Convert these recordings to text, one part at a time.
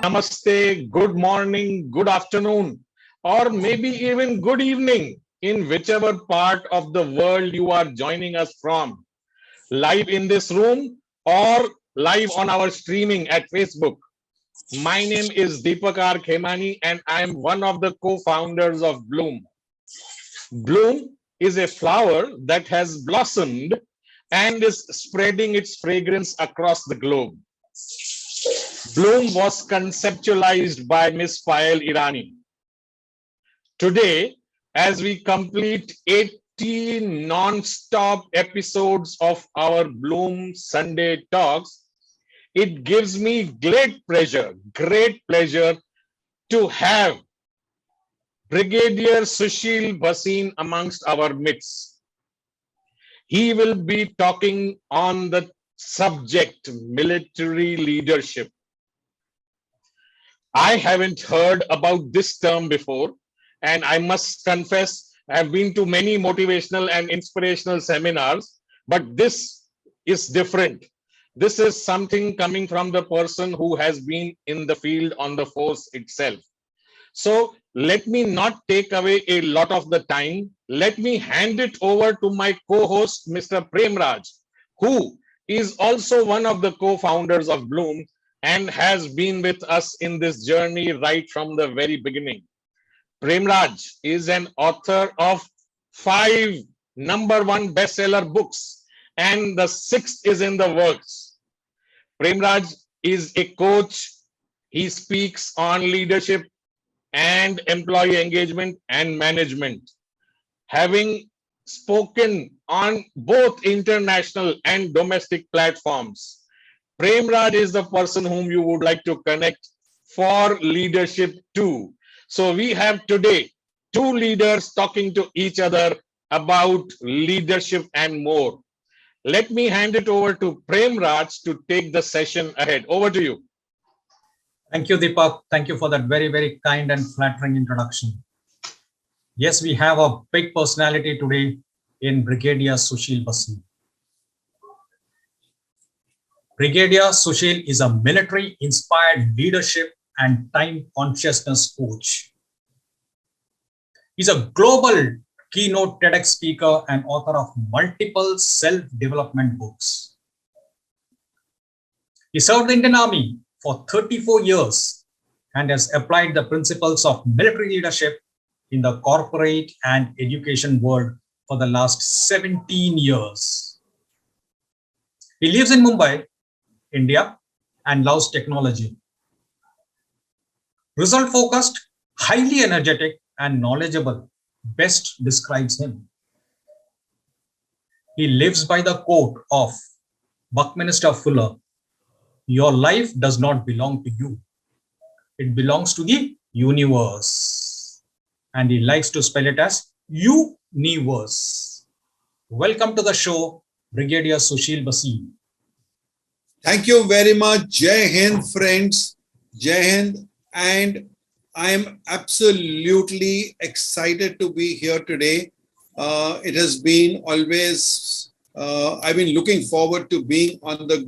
namaste, good morning, good afternoon, or maybe even good evening in whichever part of the world you are joining us from, live in this room or live on our streaming at Facebook. My name is Deepak R. Khemani and I am one of the co-founders of Bloom. Bloom is a flower that has blossomed and is spreading its fragrance across the globe. Bloom was conceptualized by Miss Payal Irani. Today, as we complete 80 non-stop episodes of our Bloom Sunday Talks, it gives me great pleasure to have Brigadier Sushil Bhasin amongst our midst. He will be talking on the subject military leadership. I haven't heard about this term before, and I must confess, I've been to many motivational and inspirational seminars, but this is different. This is something coming from the person who has been in the field on the force itself. So let me not take away a lot of the time. Let me hand it over to my co-host, Mr. Premraj, who is also one of the co-founders of Bloom and has been with us in this journey right from the very beginning. Premraj is an author of 5 #1 bestseller books, and the 6th is in the works. Premraj is a coach. He speaks on leadership and employee engagement and management. Having spoken on both international and domestic platforms, Premraj is the person whom you would like to connect for leadership too. So we have today 2 leaders talking to each other about leadership and more. Let me hand it over to Premraj to take the session ahead. Over to you. Thank you, Deepak. Thank you for that very, very kind and flattering introduction. Yes, we have a big personality today in Brigadier Sushil Bhasin. Brigadier Sushil is a military-inspired leadership and time consciousness coach. He's a global keynote TEDx speaker and author of multiple self-development books. He served the Indian Army for 34 years and has applied the principles of military leadership in the corporate and education world for the last 17 years. He lives in Mumbai, India, and loves technology. Result-focused, highly energetic, and knowledgeable best describes him. He lives by the quote of Buckminster Fuller, "Your life does not belong to you. It belongs to the universe." And he likes to spell it as universe. Welcome to the show, Brigadier Sushil Bhasin. Thank you very much. Jai Hind, friends. Jai Hind. And I am absolutely excited to be here today. It has been always, I've been looking forward to being on the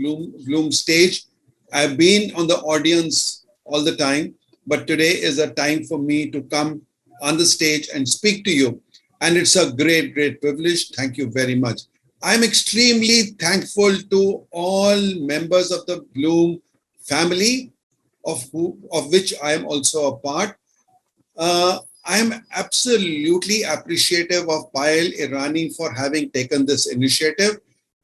Bloom stage. I've been on the audience all the time, but today is a time for me to come on the stage and speak to you. And it's a great, great privilege. Thank you very much. I'm extremely thankful to all members of the Bloom family, of which I am also a part. I am absolutely appreciative of Payal Irani for having taken this initiative.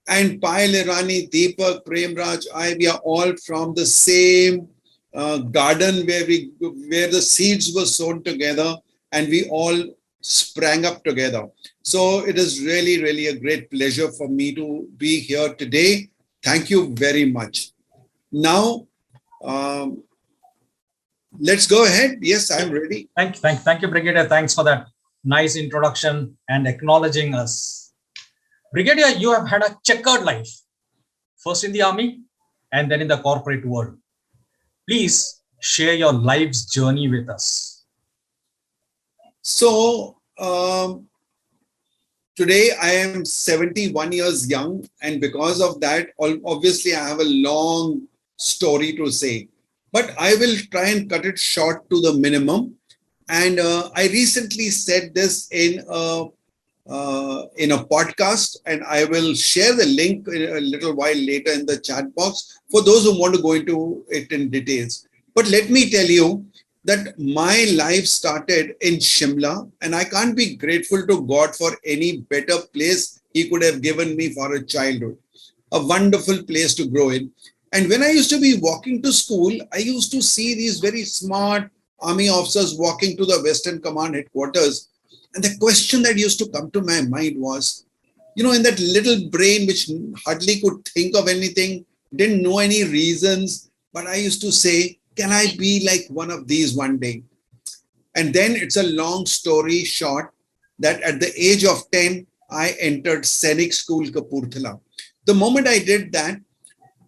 And Payal Irani, Deepak, Premraj, we are all from the same garden where the seeds were sown together and we all sprang up together. So it is really, really a great pleasure for me to be here today. Thank you very much. Now, let's go ahead. Yes, I'm ready. Thank you, Brigadier. Thanks for that nice introduction and acknowledging us. Brigadier, you have had a checkered life, first in the army and then in the corporate world. Please share your life's journey with us. So, today I am 71 years young, and because of that, obviously I have a long story to say. but I will try and cut it short to the minimum. And I recently said this in a podcast, and I will share the link a little while later in the chat box for those who want to go into it in details. But let me tell you that my life started in Shimla, and I can't be grateful to God for any better place He could have given me for a childhood. A wonderful place to grow in. And when I used to be walking to school, I used to see these very smart army officers walking to the Western Command headquarters. And the question that used to come to my mind was, in that little brain which hardly could think of anything, didn't know any reasons, but I used to say, can I be like one of these one day? And then it's a long story short that at the age of 10, I entered Sainik School, Kapurthala. The moment I did that,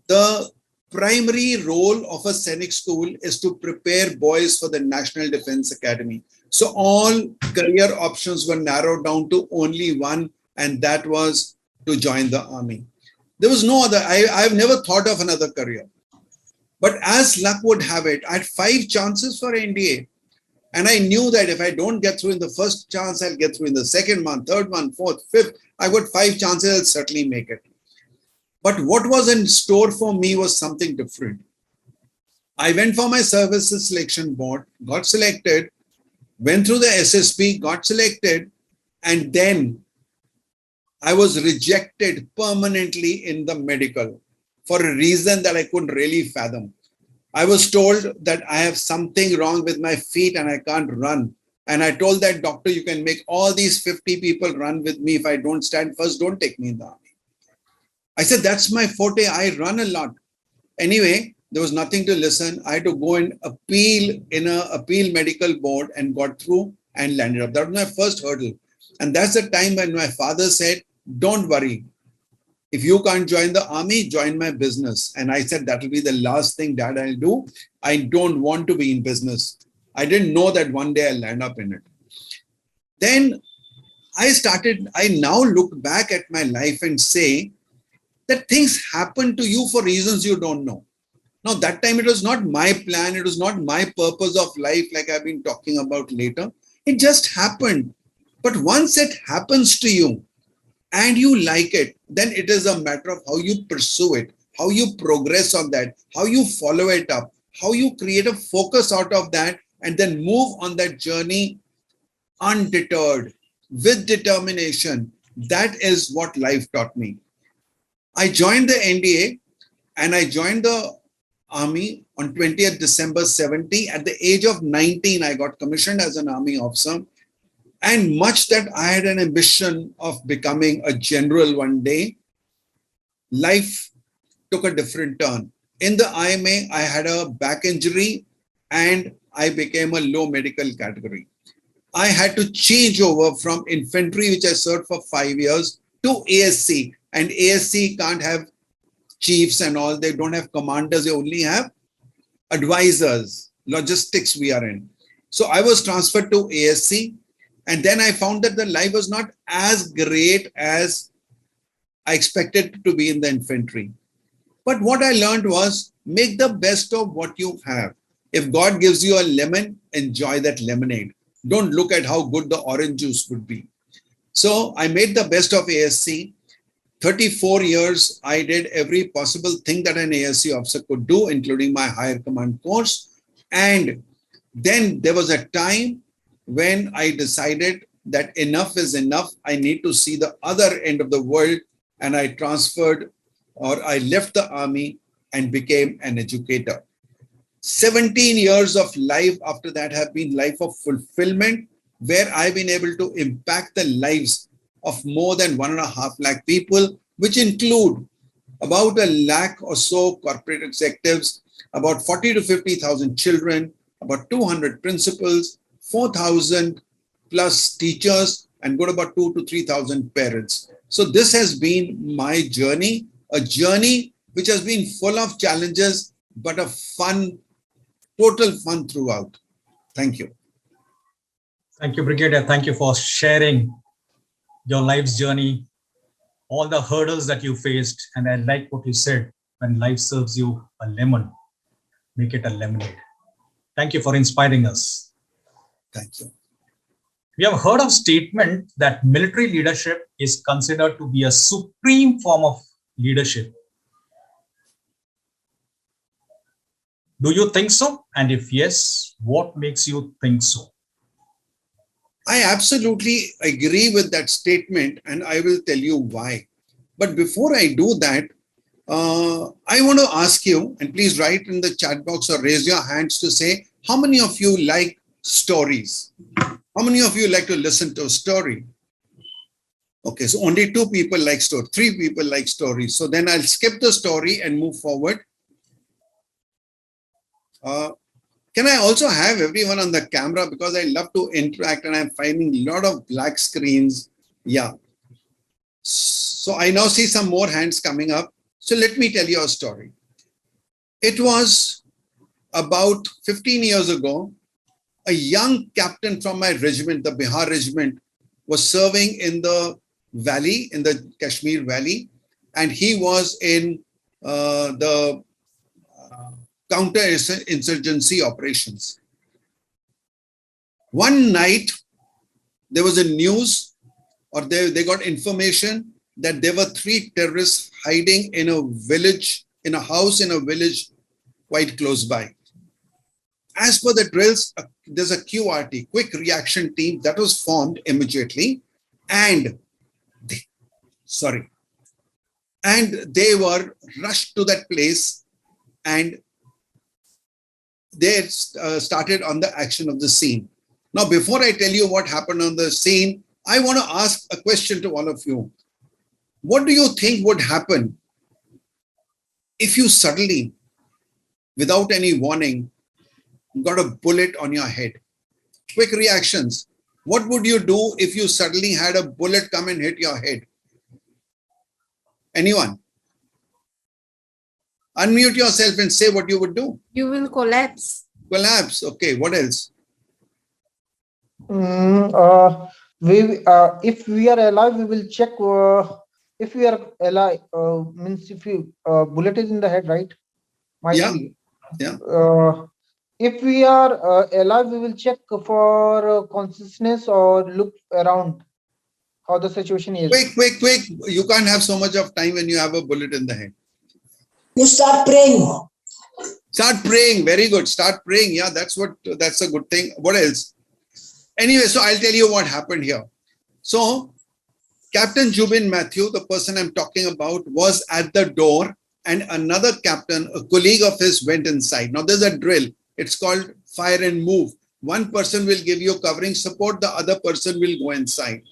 the primary role of a Sainik school is to prepare boys for the National Defense Academy. So all career options were narrowed down to only one, and that was to join the army. There was no other. I've never thought of another career. But as luck would have it, I had 5 chances for NDA. And I knew that if I don't get through in the first chance, I'll get through in the second one, third one, fourth, fifth. I got 5 chances, I'll certainly make it. But what was in store for me was something different. I went for my services selection board, got selected, went through the SSB, got selected, and then I was rejected permanently in the medical for a reason that I couldn't really fathom. I was told that I have something wrong with my feet and I can't run. And I told that doctor, you can make all these 50 people run with me. If I don't stand first, don't take me in the army. I said, that's my forte. I run a lot. Anyway, there was nothing to listen. I had to go and appeal in an appeal medical board and got through and landed up. That was my first hurdle. And that's the time when my father said, don't worry. If you can't join the army, join my business. And I said, that will be the last thing that I'll do. I don't want to be in business. I didn't know that one day I'll land up in it. Then I now look back at my life and say that things happen to you for reasons you don't know. Now, that time it was not my plan. It was not my purpose of life like I've been talking about later. It just happened. But once it happens to you, and you like it, then it is a matter of how you pursue it, how you progress on that, how you follow it up, how you create a focus out of that, and then move on that journey undeterred, with determination. That is what life taught me. I joined the NDA and I joined the army on 20th December 70. At the age of 19, I got commissioned as an army officer. And much that I had an ambition of becoming a general one day, life took a different turn. In the IMA, I had a back injury and I became a low medical category. I had to change over from infantry, which I served for 5 years, to ASC. And ASC can't have chiefs and all. They don't have commanders. They only have advisors. Logistics we are in. So I was transferred to ASC. And then I found that the life was not as great as I expected it to be in the infantry. But what I learned was make the best of what you have. If God gives you a lemon, enjoy that lemonade. Don't look at how good the orange juice would be. So I made the best of ASC. 34 years, I did every possible thing that an ASC officer could do, including my higher command course. And then there was a time when I decided that enough is enough. I need to see the other end of the world. And I transferred, or I left the army and became an educator. 17 years of life after that have been life of fulfillment, where I've been able to impact the lives of more than 1.5 lakh people, which include about 1 lakh or so corporate executives, about 40 to 50,000 children, about 200 principals, 4,000 plus teachers, and got about 2,000 to 3,000 parents. So this has been my journey, a journey which has been full of challenges, but a fun, total fun throughout. Thank you. Thank you, Brigadier. Thank you for sharing your life's journey, all the hurdles that you faced. And I like what you said, when life serves you a lemon. make it a lemonade. Thank you for inspiring us. Thank you. We have heard of statement that military leadership is considered to be a supreme form of leadership. Do you think so? And if yes, what makes you think so? I absolutely agree with that statement, and I will tell you why. But before I do that, I want to ask you, and please write in the chat box or raise your hands to say, how many of you like stories? How many of you like to listen to a story? Okay, so only 2 people like story, 3 people like stories. So then I'll skip the story and move forward. Can I also have everyone on the camera, because I love to interact and I'm finding a lot of black screens. Yeah. So I now see some more hands coming up. So let me tell you a story. It was about 15 years ago. A young captain from my regiment, the Bihar regiment, was serving in the valley, in the Kashmir valley, and he was in the counter-insurgency operations. One night, there was a news, or they got information that there were 3 terrorists hiding in a village, in a house in a village quite close by. As per the drills, there's a QRT, quick reaction team, that was formed immediately, and they were rushed to that place, and they started on the action of the scene. Now, before I tell you what happened on the scene, I want to ask a question to all of you. What do you think would happen if you suddenly, without any warning, got a bullet on your head? Quick reactions. What would you do if you suddenly had a bullet come and hit your head? Anyone? Unmute yourself and say what you would do. You will collapse. Collapse. Okay. What else? If we are alive, we will check. If we are alive, means if you bullet is in the head, right? Might Yeah. be. Yeah. If we are alive, we will check for consciousness or look around how the situation is. Quick. You can't have so much of time when you have a bullet in the head. You start praying. Start praying. Very good. Start praying. Yeah, that's a good thing. What else? Anyway, so I'll tell you what happened here. So Captain Jubin Matthew, the person I'm talking about, was at the door, and another captain, a colleague of his, went inside. Now there's a drill. It's called fire and move. One person will give you covering support. The other person will go inside.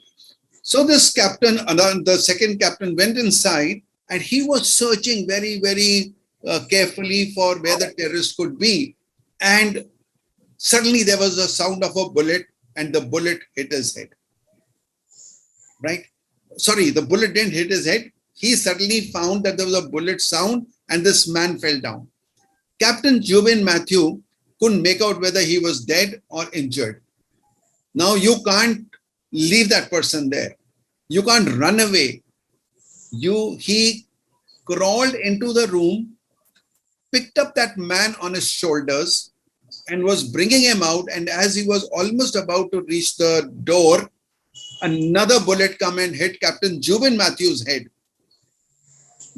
So this captain, the second captain, went inside, and he was searching very, very carefully for where the terrorist could be. And suddenly there was a sound of a bullet, and the bullet hit his head. Right? Sorry, the bullet didn't hit his head. He suddenly found that there was a bullet sound, and this man fell down. Captain Jubin Matthew couldn't make out whether he was dead or injured. Now you can't leave that person there. You can't run away. He crawled into the room, picked up that man on his shoulders, and was bringing him out. And as he was almost about to reach the door, another bullet come and hit Captain Jubin Matthew's head.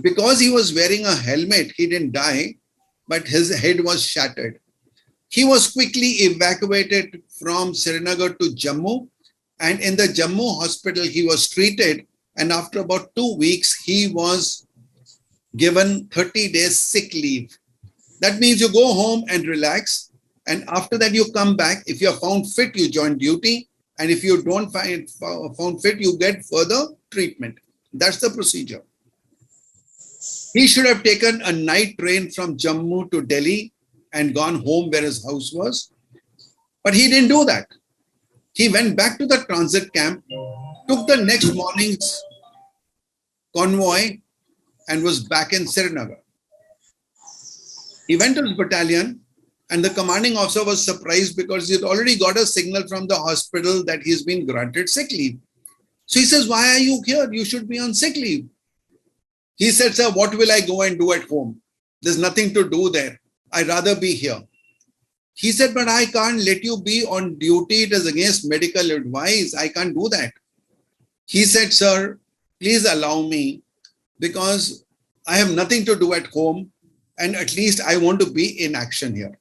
Because he was wearing a helmet, he didn't die, but his head was shattered. He was quickly evacuated from Srinagar to Jammu, and in the Jammu hospital he was treated, and after about 2 weeks he was given 30 days sick leave. That means you go home and relax, and after that you come back. If you're found fit, you join duty, and if you don't found fit, you get further treatment. That's the procedure. He should have taken a night train from Jammu to Delhi and gone home where his house was. But he didn't do that. He went back to the transit camp, took the next morning's convoy, and was back in Srinagar. He went to his battalion, and the commanding officer was surprised because he had already got a signal from the hospital that he's been granted sick leave. So he says, "Why are you here? You should be on sick leave." He said, "Sir, what will I go and do at home? There's nothing to do there." I'd rather be here. He said, but I can't let you be on duty. It is against medical advice. I can't do that. He said, sir, please allow me, because I have nothing to do at home, and at least I want to be in action here.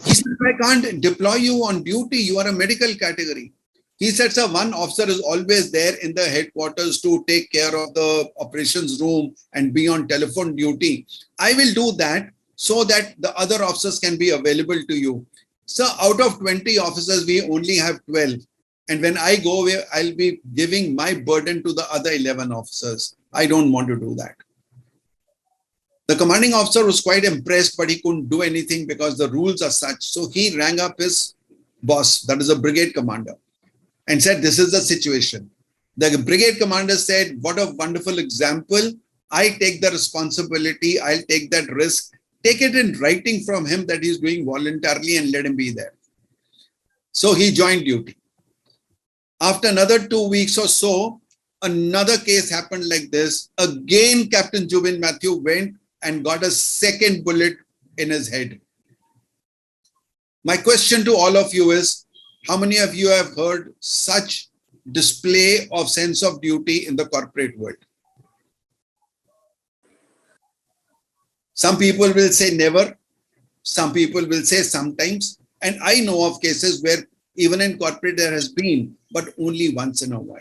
He said, I can't deploy you on duty. You are a medical category. He said, sir, one officer is always there in the headquarters to take care of the operations room and be on telephone duty. I will do that so that the other officers can be available to you. So out of 20 officers, we only have 12. And when I go away, I'll be giving my burden to the other 11 officers. I don't want to do that. The commanding officer was quite impressed, but he couldn't do anything because the rules are such. So he rang up his boss, that is a brigade commander, and said, this is the situation. The brigade commander said, what a wonderful example. I take the responsibility. I'll take that risk. Take it in writing from him that he's doing voluntarily and let him be there. So he joined duty. After another 2 weeks or so, another case happened like this. Again, Captain Jubin Matthew went and got a second bullet in his head. My question to all of you is, how many of you have heard such display of sense of duty in the corporate world? Some people will say never. Some people will say sometimes. And I know of cases where even in corporate there has been, but only once in a while.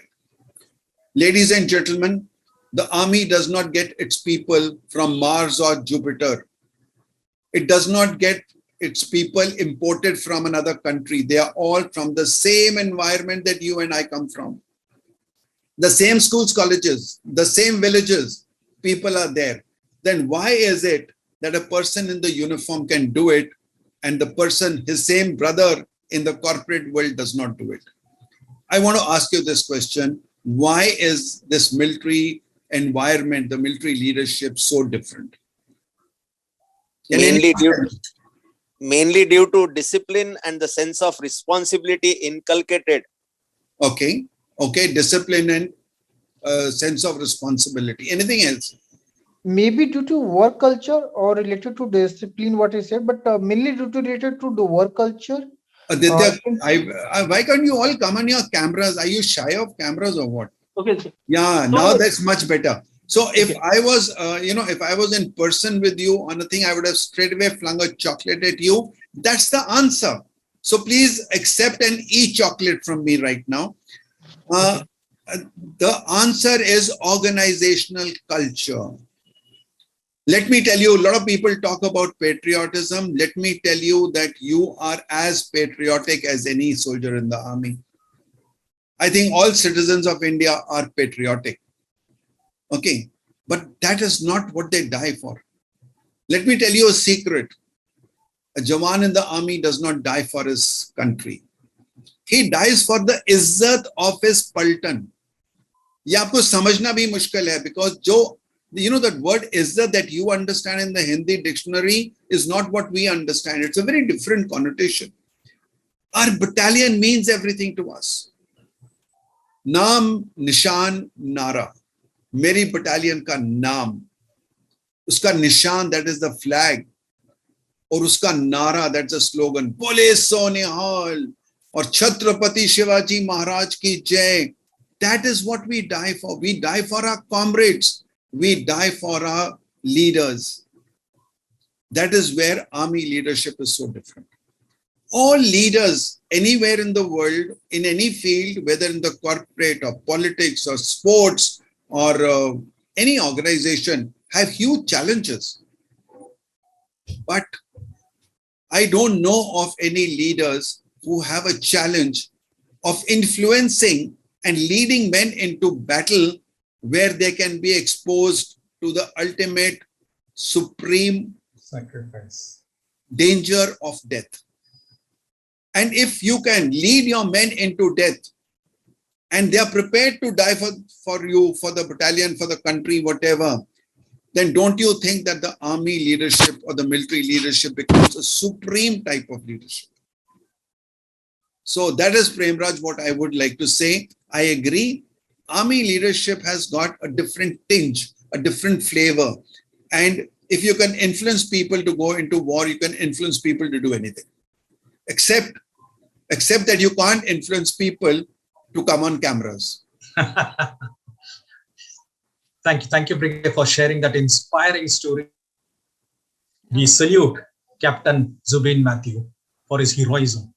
Ladies and gentlemen, the army does not get its people from Mars or Jupiter. It does not get its people imported from another country. They are all from the same environment that you and I come from. The same schools, colleges, the same villages, people are there. Then why is it that a person in the uniform can do it and the person, his same brother in the corporate world, does not do it? I want to ask you this question. Why is this military environment, the military leadership, so different? Mainly due to discipline and the sense of responsibility inculcated. Okay, discipline and sense of responsibility. Anything else? Maybe due to work culture or related to discipline, what he said, but mainly due to related to the work culture. Aditya, why can't you all come on your cameras? Are you shy of cameras or what? Okay, sir. Yeah, So, now that's much better. So if okay. I was, if I was in person with you on a thing, I would have straight away flung a chocolate at you. That's the answer. So please accept and eat chocolate from me right now. The answer is organizational culture. Let me tell you, a lot of people talk about patriotism. Let me tell you that you are as patriotic as any soldier in the army. I think all citizens of India are patriotic. Okay, but that is not what they die for. Let me tell you a secret. A Jawan in the army does not die for his country. He dies for the izzat of his paltan. ये आपको समझना भी मुश्किल है, because that word izzat that you understand in the Hindi dictionary is not what we understand. It's a very different connotation. Our battalion means everything to us. Naam, nishan, nara. मेरी battalion का नाम, उसका निशान, that is the flag, और उसका नारा, that's the slogan, बोले सोनिहाल और छत्रपति शिवाजी महाराज की जय. That is what we die for. We die for our comrades. We die for our leaders. That is where army leadership is so different. All leaders anywhere in the world, in any field, whether in the corporate or politics or sports, or any organization, have huge challenges. But I don't know of any leaders who have a challenge of influencing and leading men into battle where they can be exposed to the ultimate, supreme sacrifice, danger of death. And if you can lead your men into death, and they are prepared to die for you, for the battalion, for the country, whatever, then don't you think that the army leadership or the military leadership becomes a supreme type of leadership? So that is, Premraj, what I would like to say. I agree. Army leadership has got a different tinge, a different flavor. And if you can influence people to go into war, you can influence people to do anything. Except that you can't influence people to come on cameras. Thank you, Brig, for sharing that inspiring story. We salute Captain Zubin Matthew for his heroism.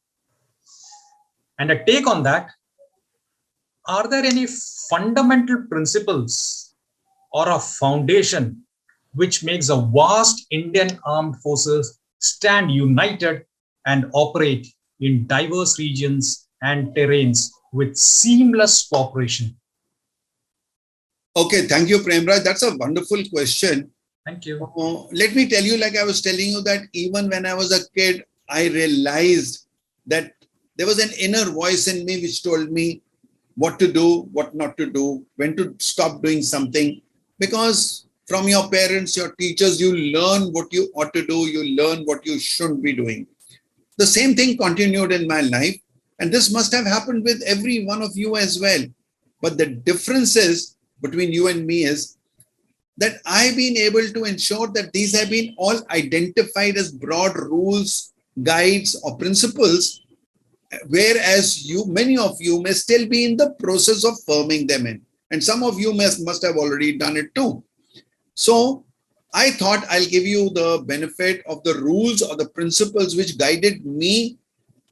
And a take on that, are there any fundamental principles or a foundation which makes a vast Indian armed forces stand united and operate in diverse regions and terrains with seamless cooperation? Okay, thank you, Premraj. That's a wonderful question. Thank you. Let me tell you, like I was telling you, that even when I was a kid, I realized that there was an inner voice in me which told me what to do, what not to do, when to stop doing something. Because from your parents, your teachers, you learn what you ought to do, you learn what you shouldn't be doing. The same thing continued in my life, and this must have happened with every one of you as well. But the differences between you and me is that I've been able to ensure that these have been all identified as broad rules, guides, or principles, whereas many of you may still be in the process of firming them in. And some of you must have already done it too. So I thought I'll give you the benefit of the rules or the principles which guided me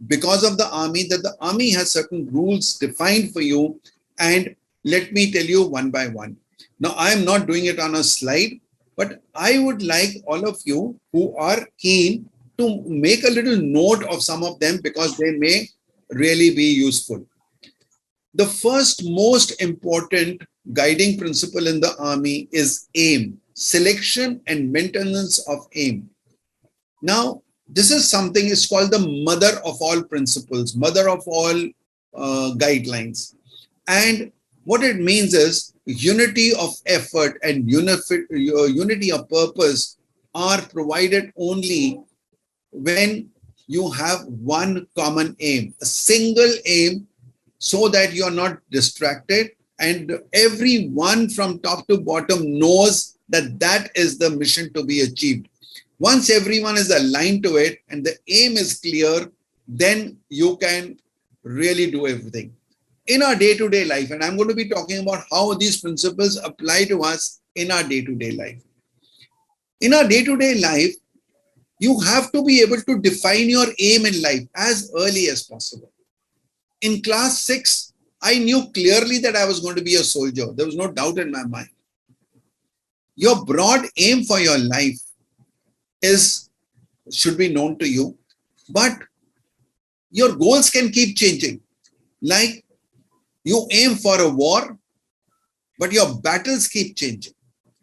because of the army, that the army has certain rules defined for you. And let me tell you one by one. Now, I am not doing it on a slide, but I would like all of you who are keen to make a little note of some of them because they may really be useful. The first most important guiding principle in the army is aim, selection and maintenance of aim. Now, this is something, it's called the mother of all principles, mother of all guidelines. And what it means is unity of effort and unity of purpose are provided only when you have one common aim, a single aim, so that you are not distracted and everyone from top to bottom knows that that is the mission to be achieved. Once everyone is aligned to it and the aim is clear, then you can really do everything. In our day-to-day life, and I'm going to be talking about how these principles apply to us in our day-to-day life. In our day-to-day life, you have to be able to define your aim in life as early as possible. In class 6, I knew clearly that I was going to be a soldier. There was no doubt in my mind. Your broad aim for your life should be known to you, but your goals can keep changing. Like you aim for a war, but your battles keep changing.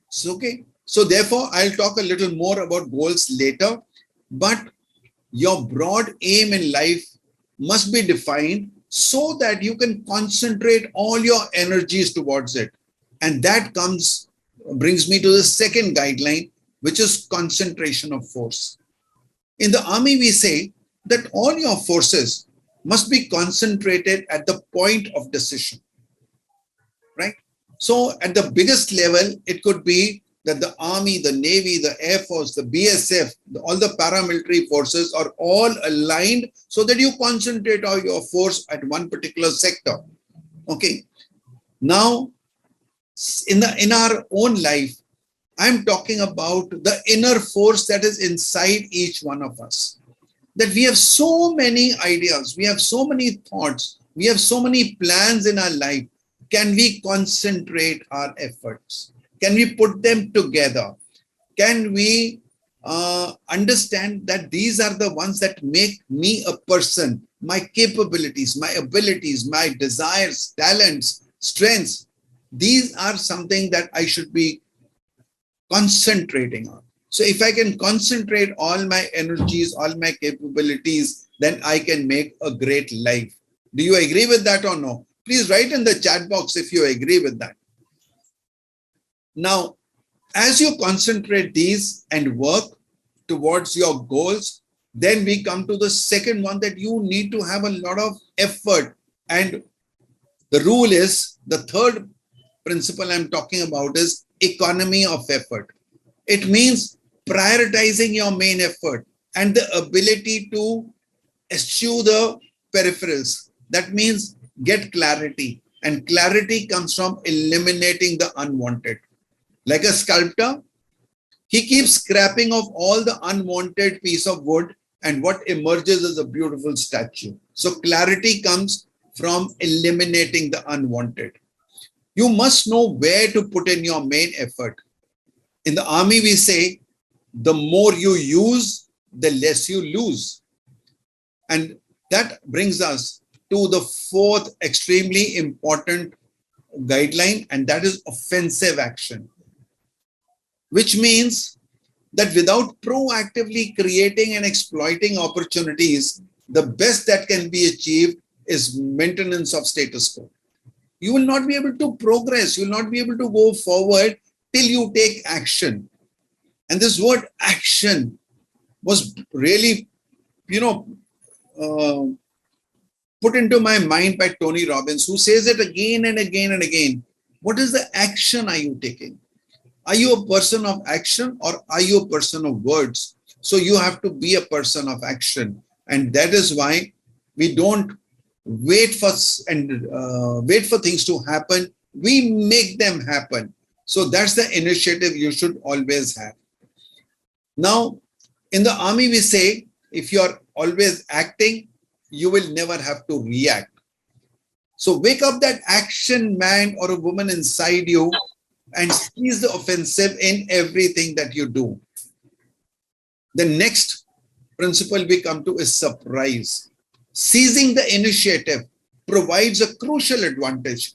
So, okay. So therefore, I'll talk a little more about goals later, but your broad aim in life must be defined so that you can concentrate all your energies towards it. And that brings me to the second guideline, which is concentration of force. In the army, we say that all your forces must be concentrated at the point of decision, right? So at the biggest level, it could be that the army, the navy, the air force, the BSF, all the paramilitary forces are all aligned so that you concentrate all your force at one particular sector. Okay. Now, in our own life, I'm talking about the inner force that is inside each one of us. That we have so many ideas, we have so many thoughts, we have so many plans in our life. Can we concentrate our efforts? Can we put them together? Can we understand that these are the ones that make me a person, my capabilities, my abilities, my desires, talents, strengths? These are something that I should be concentrating on. So if I can concentrate all my energies, all my capabilities, then I can make a great life. Do you agree with that or no? Please write in the chat box if you agree with that. Now, as you concentrate these and work towards your goals, then we come to the second one, that you need to have a lot of effort. And the rule is, the third principle I'm talking about is economy of effort. It means prioritizing your main effort, and the ability to eschew the peripherals. That means get clarity. And clarity comes from eliminating the unwanted. Like a sculptor, he keeps scrapping off all the unwanted piece of wood, and what emerges is a beautiful statue. So clarity comes from eliminating the unwanted. You must know where to put in your main effort. In the army, we say, the more you use, the less you lose. And that brings us to the fourth extremely important guideline, and that is offensive action, which means that without proactively creating and exploiting opportunities, the best that can be achieved is maintenance of status quo. You will not be able to progress, you will not be able to go forward till you take action. And this word action was really, put into my mind by Tony Robbins, who says it again and again and again. What is the action are you taking? Are you a person of action or are you a person of words? So you have to be a person of action. And that is why we don't wait for things to happen. We make them happen. So that's the initiative you should always have. Now, in the army, we say, if you're always acting, you will never have to react. So wake up that action man or a woman inside you and seize the offensive in everything that you do. The next principle we come to is surprise. Seizing the initiative provides a crucial advantage.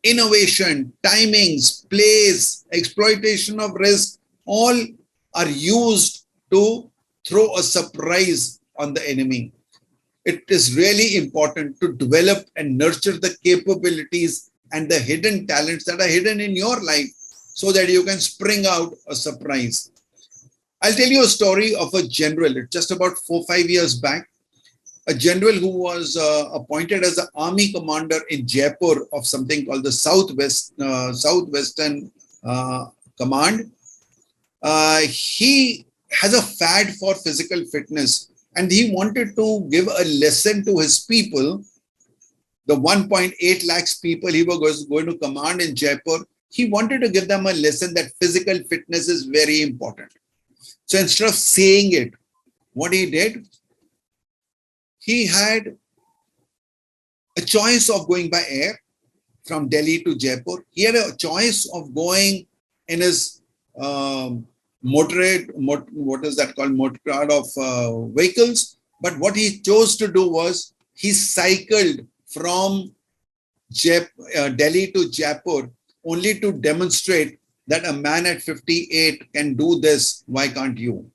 Innovation, timings, plays, exploitation of risk, all are used to throw a surprise on the enemy. It is really important to develop and nurture the capabilities and the hidden talents that are hidden in your life so that you can spring out a surprise. I'll tell you a story of a general. It's just about 4 or 5 years back. A general who was appointed as an army commander in Jaipur of something called the Southwestern Command. He has a fad for physical fitness, and he wanted to give a lesson to his people, the 1.8 lakhs people he was going to command in Jaipur. He wanted to give them a lesson that physical fitness is very important. So instead of saying it, what he did, he had a choice of going by air from Delhi to Jaipur. He had a choice of going in his motorcade of vehicles. But what he chose to do was he cycled from Delhi to Jaipur only to demonstrate that a man at 58 can do this. Why can't you?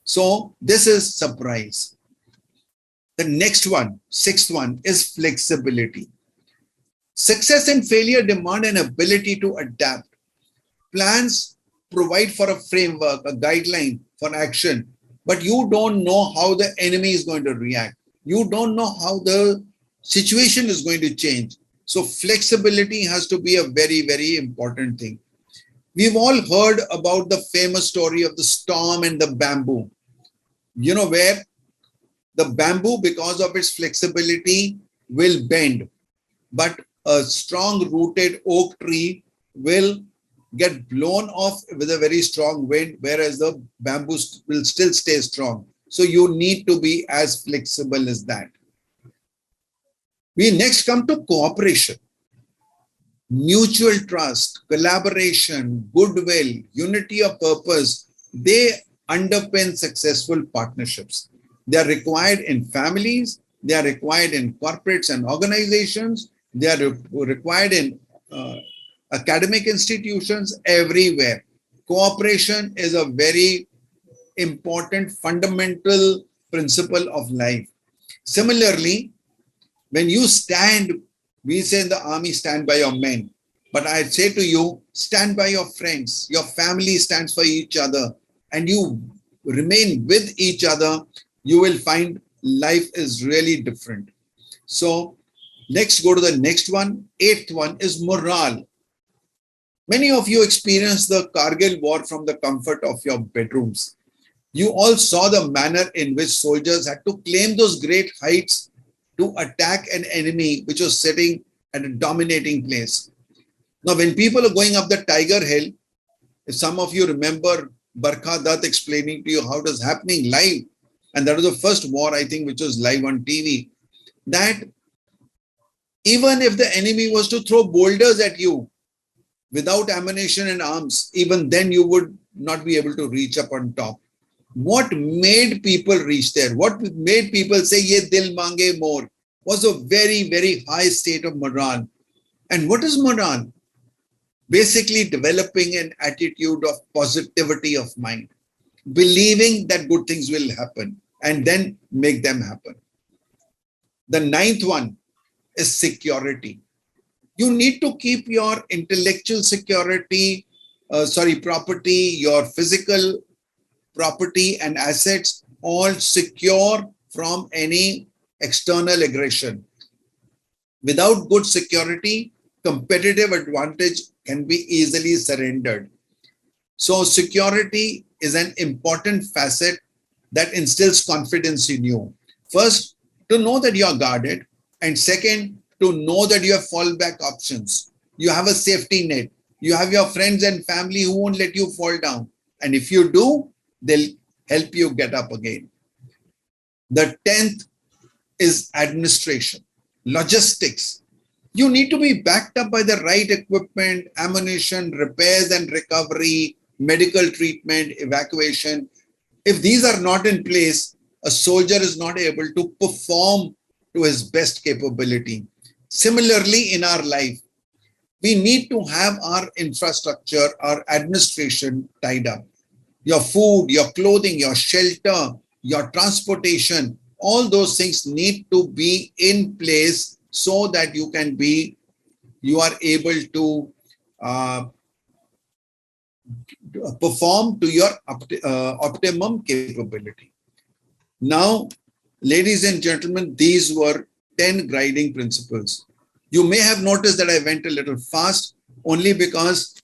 So this is surprise. The next one, sixth one, is flexibility. Success and failure demand an ability to adapt. Plans provide for a framework, a guideline for action, but you don't know how the enemy is going to react. You don't know how the situation is going to change. So flexibility has to be a very, very important thing. We've all heard about the famous story of the storm and the bamboo. You know, where the bamboo, because of its flexibility, will bend, but a strong rooted oak tree will get blown off with a very strong wind, whereas the bamboo will still stay strong. So you need to be as flexible as that. We next come to cooperation. Mutual trust, collaboration, goodwill, unity of purpose, they underpin successful partnerships. They are required in families, they are required in corporates and organizations, they are required in academic institutions, everywhere. Cooperation is a very important fundamental principle of life. Similarly, when you stand, we say in the army, stand by your men. But I say to you, stand by your friends. Your family stands for each other, and you remain with each other, you will find life is really different. So let's go to the next one. Eighth one is morale. Many of you experience the Kargil war from the comfort of your bedrooms. You all saw the manner in which soldiers had to claim those great heights to attack an enemy which was sitting at a dominating place. Now, when people are going up the Tiger Hill, if some of you remember Barkha Dutt explaining to you how it was happening live, and that was the first war, I think, which was live on TV, that even if the enemy was to throw boulders at you without ammunition and arms, even then you would not be able to reach up on top. What made people reach there? What made people say, ye dil mange more, was a very, very high state of morale. And what is morale? Basically developing an attitude of positivity of mind, believing that good things will happen and then make them happen. The ninth one is security. You need to keep your intellectual security, property, your physical property and assets all secure from any external aggression. Without good security, competitive advantage can be easily surrendered. So security is an important facet that instills confidence in you. First, to know that you are guarded, and second, to know that you have fallback options. You have a safety net. You have your friends and family who won't let you fall down. And if you do, they'll help you get up again. The 10th is administration, logistics. You need to be backed up by the right equipment, ammunition, repairs and recovery, medical treatment, evacuation. If these are not in place, a soldier is not able to perform to his best capability. Similarly, in our life, we need to have our infrastructure, our administration tied up. Your food, your clothing, your shelter, your transportation, all those things need to be in place so that you are able to perform to your optimum capability. Now, ladies and gentlemen, these were 10 guiding principles. You may have noticed that I went a little fast only because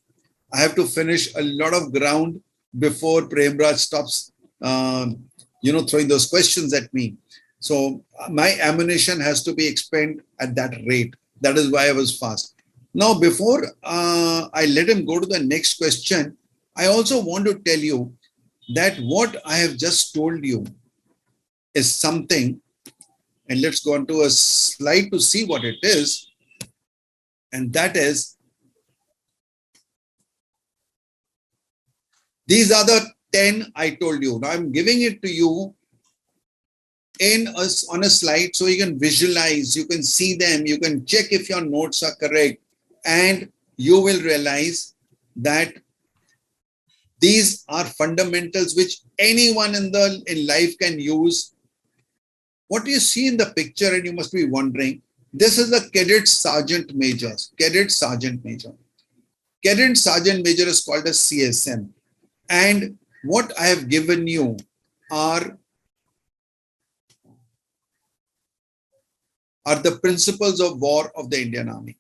I have to finish a lot of ground before Premraj stops, throwing those questions at me. So my ammunition has to be expended at that rate. That is why I was fast. Now, before I let him go to the next question, I also want to tell you that what I have just told you is something, and let's go on to a slide to see what it is. And that is, these are the 10 I told you. Now I'm giving it to you on a slide so you can visualize, you can see them, you can check if your notes are correct, and you will realize that these are fundamentals which anyone in life can use. What you see in the picture, and you must be wondering, this is a cadet sergeant major. Cadet sergeant major. Cadet sergeant major is called a CSM. And what I have given you are the principles of war of the Indian Army.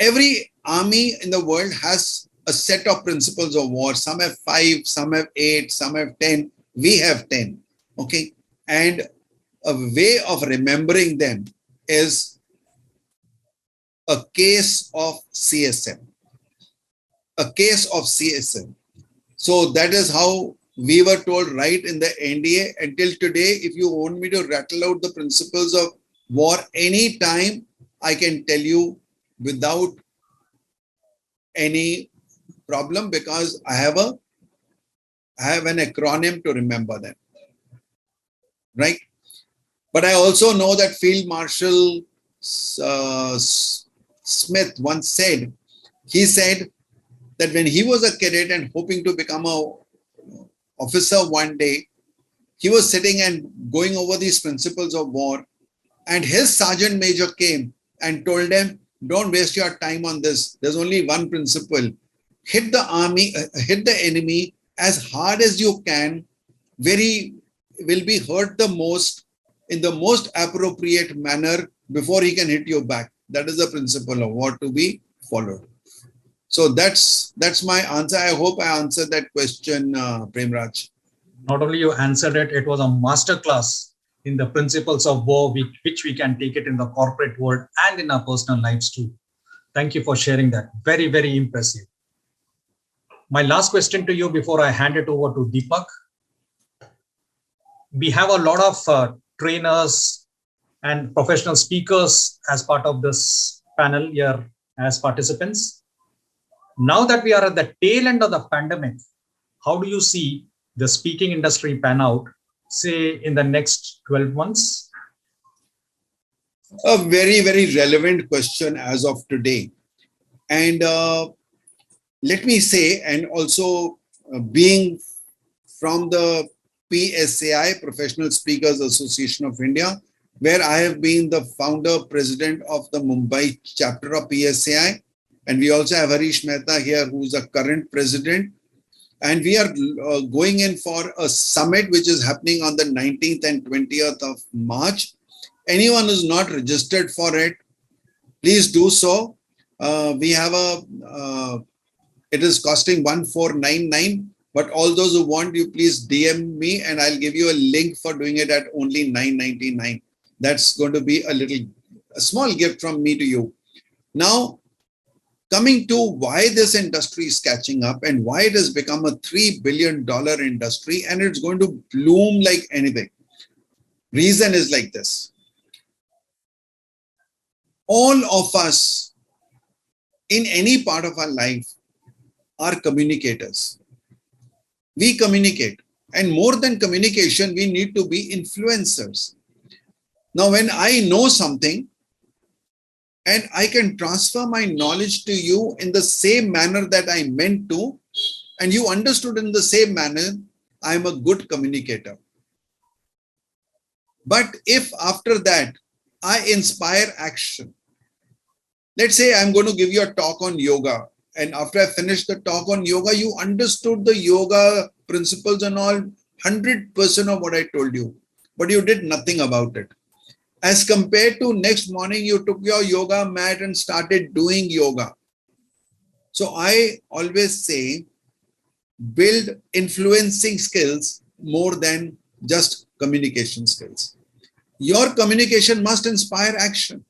Every army in the world has a set of principles of war. Some have 5, some have 8, some have 10. We have 10. Okay. And a way of remembering them is a case of CSM. A case of CSM. So that is how we were told right in the NDA. Until today, if you want me to rattle out the principles of war any time, I can tell you without any problem, because I have an acronym to remember them. Right? But I also know that Field Marshal Smith once said, he said that when he was a cadet and hoping to become an officer one day, he was sitting and going over these principles of war, and his sergeant major came and told him, don't waste your time on this. There's only one principle. Hit the enemy as hard as you can, will be hurt the most in the most appropriate manner before he can hit you back. That is the principle of war to be followed. So that's my answer. I hope I answered that question, Premraj. Not only you answered it, it was a master class in the principles of war, which we can take it in the corporate world and in our personal lives too. Thank you for sharing that. Very, very impressive. My last question to you before I hand it over to Deepak. We have a lot of trainers and professional speakers as part of this panel here as participants. Now that we are at the tail end of the pandemic, how do you see the speaking industry pan out, say, in the next 12 months? A very, very relevant question as of today. And let me say, and also being from the PSAI, Professional Speakers Association of India, where I have been the founder, president of the Mumbai chapter of PSAI. And we also have Harish Mehta here, who's a current president. And we are going in for a summit, which is happening on the 19th and 20th of March. Anyone who's not registered for it, please do so. We have it is costing 1499, but all those who want, you please DM me and I'll give you a link for doing it at only 999. That's going to be a small gift from me to you. Now, coming to why this industry is catching up and why it has become a $3 billion industry and it's going to bloom like anything. Reason is like this. All of us in any part of our life are communicators. We communicate, and more than communication, we need to be influencers. Now, when I know something and I can transfer my knowledge to you in the same manner that I meant to, and you understood in the same manner, I'm a good communicator. But if after that, I inspire action. Let's say I'm going to give you a talk on yoga. And after I finish the talk on yoga, you understood the yoga principles and all 100% of what I told you, but you did nothing about it. As compared to next morning, you took your yoga mat and started doing yoga. So I always say, build influencing skills more than just communication skills. Your communication must inspire action.